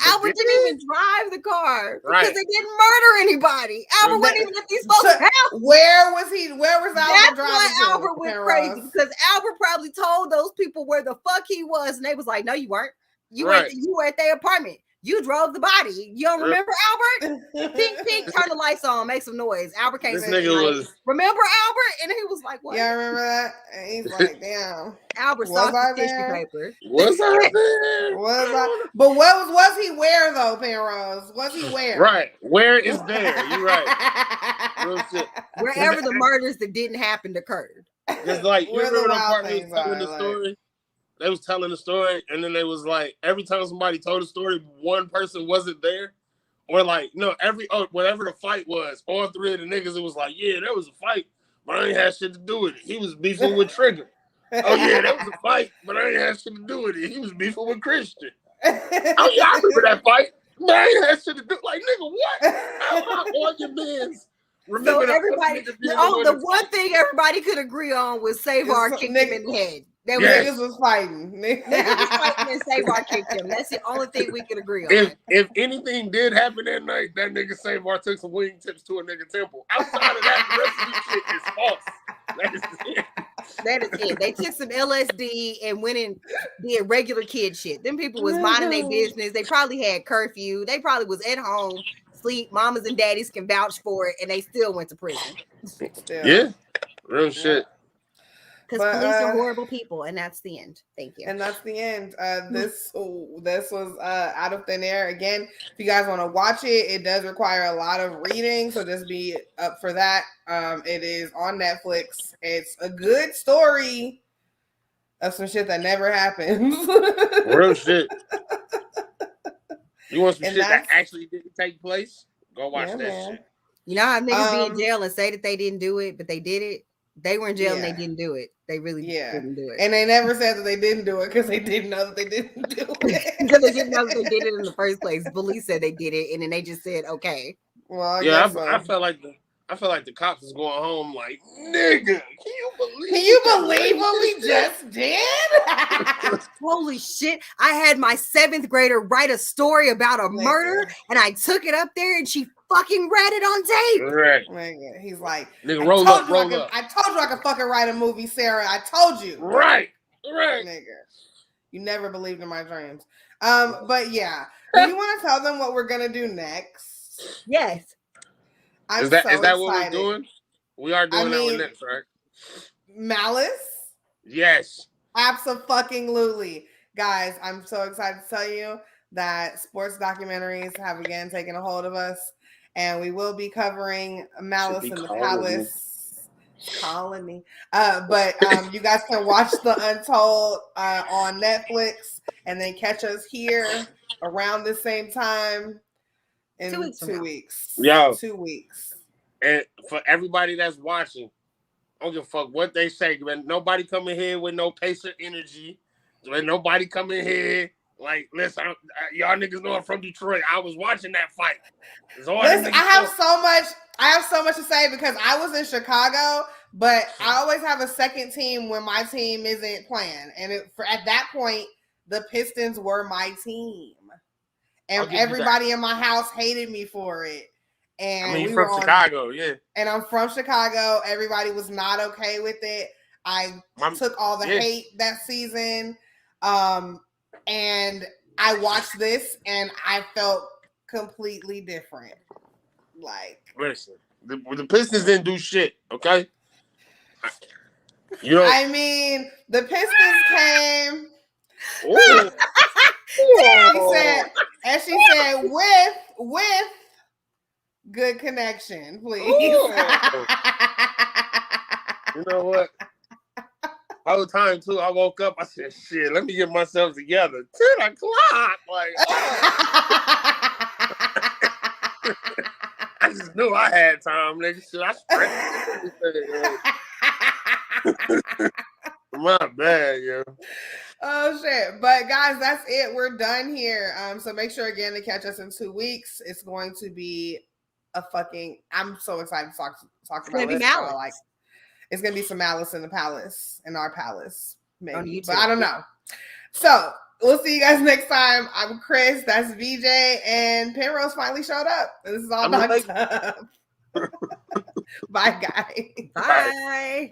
Albert didn't even drive the car because they didn't murder anybody. Albert wasn't even at these folks' house. Where was Albert driving? That's why Albert went crazy, because Albert probably told those people where the fuck he was, and they was like, "No, you weren't. You were at their apartment. You drove the body. You don't remember Albert? Pink, turn the lights on, make some noise." Albert came. This nigga was. Remember Albert? And he was like, "What?" Yeah, I remember that. And he's like, "Damn." Albert saw the tissue paper. Was I there? Was I? But what was he where though, Penrose? Was he where? Right. Where is there? You're right. Real shit. Wherever the murders that didn't happen occurred. It's like you remember the part they was telling the story. They was telling the story, and then they was like, every time somebody told a story, one person wasn't there, or like whatever the fight was, all three of the niggas, it was like, yeah, there was a fight, but I ain't had shit to do with it. He was beefing with Trigger. Oh yeah, that was a fight, but I ain't had shit to do with it. He was beefing with Christian. Oh yeah, I remember that fight, but I ain't had shit to do. Like, nigga, what? How all your mans remember? So everybody, the one thing everybody could agree on was Savar kicked him in the head. That niggas was fighting. Niggas was fighting and Savar kicked him. That's the only thing we could agree on. If anything did happen that night, that nigga Savar took some wing tips to a nigga temple. Outside of that, the rest of this shit is false. That is it. That is it. They took some LSD and went and did regular kid shit. Them people was minding their business. They probably had curfew. They probably was at home, sleep. Mamas and daddies can vouch for it, and they still went to prison. Yeah, real shit. Because police are horrible people, and that's the end. Thank you. And that's the end. This was out of thin air. Again, if you guys want to watch it, it does require a lot of reading, so just be up for that. It is on Netflix. It's a good story of some shit that never happens. Real shit. You want some shit that actually didn't take place? Go watch that shit. You know how niggas be in jail and say that they didn't do it, but they did it? They were in jail and they didn't do it. They really didn't do it. And they never said that they didn't do it because they didn't know that they didn't do it. Because they didn't know that they did it in the first place. Police said they did it, and then they just said, okay. Well, I felt like the cops was going home like, nigga, can you believe what we just did? Holy shit. I had my 7th grader write a story about a murder, and I took it up there, and she fucking read it on tape. Right. He's like, nigga, roll up. I told you I could fucking write a movie, Sarah. I told you. Right. Nigga. You never believed in my dreams. But yeah. Do you want to tell them what we're gonna do next? Yes. Is that what we're doing? We are doing that one next, right? Malice? Yes. Absolutely. Guys, I'm so excited to tell you that sports documentaries have again taken a hold of us. And we will be covering Malice in the Palace. Calling me. But you guys can watch The Untold on Netflix and then catch us here around the same time in 2 weeks. Yo. 2 weeks. And for everybody that's watching, I don't give a fuck what they say. Man, nobody come in here with no Pacer energy. Man, nobody come in here like, listen, y'all niggas know I'm from Detroit. I was watching that fight. Listen, I have so much to say because I was in Chicago, but I always have a second team when my team isn't playing. And at that point, the Pistons were my team. And everybody in my house hated me for it. And you're from Chicago, yeah. And I'm from Chicago. Everybody was not okay with it. I took all the hate that season. And I watched this and I felt completely different. Like, listen, the Pistons didn't do shit, okay? You know, I mean, the Pistons came. She said, with good connection, please. You know what? Whole time too, I woke up. I said, "Shit, let me get myself together." 10 o'clock, like, I just knew I had time, nigga. Shit, I stretched. My bad, yo. Oh shit! But guys, that's it. We're done here. So make sure again to catch us in 2 weeks. It's going to be I'm so excited to talk about this. Like, it's gonna be some Malice in the Palace, in our palace, maybe. But I don't know. So we'll see you guys next time. I'm Chris. That's VJ, and Penrose finally showed up. This is all done. Bye, guys. Bye.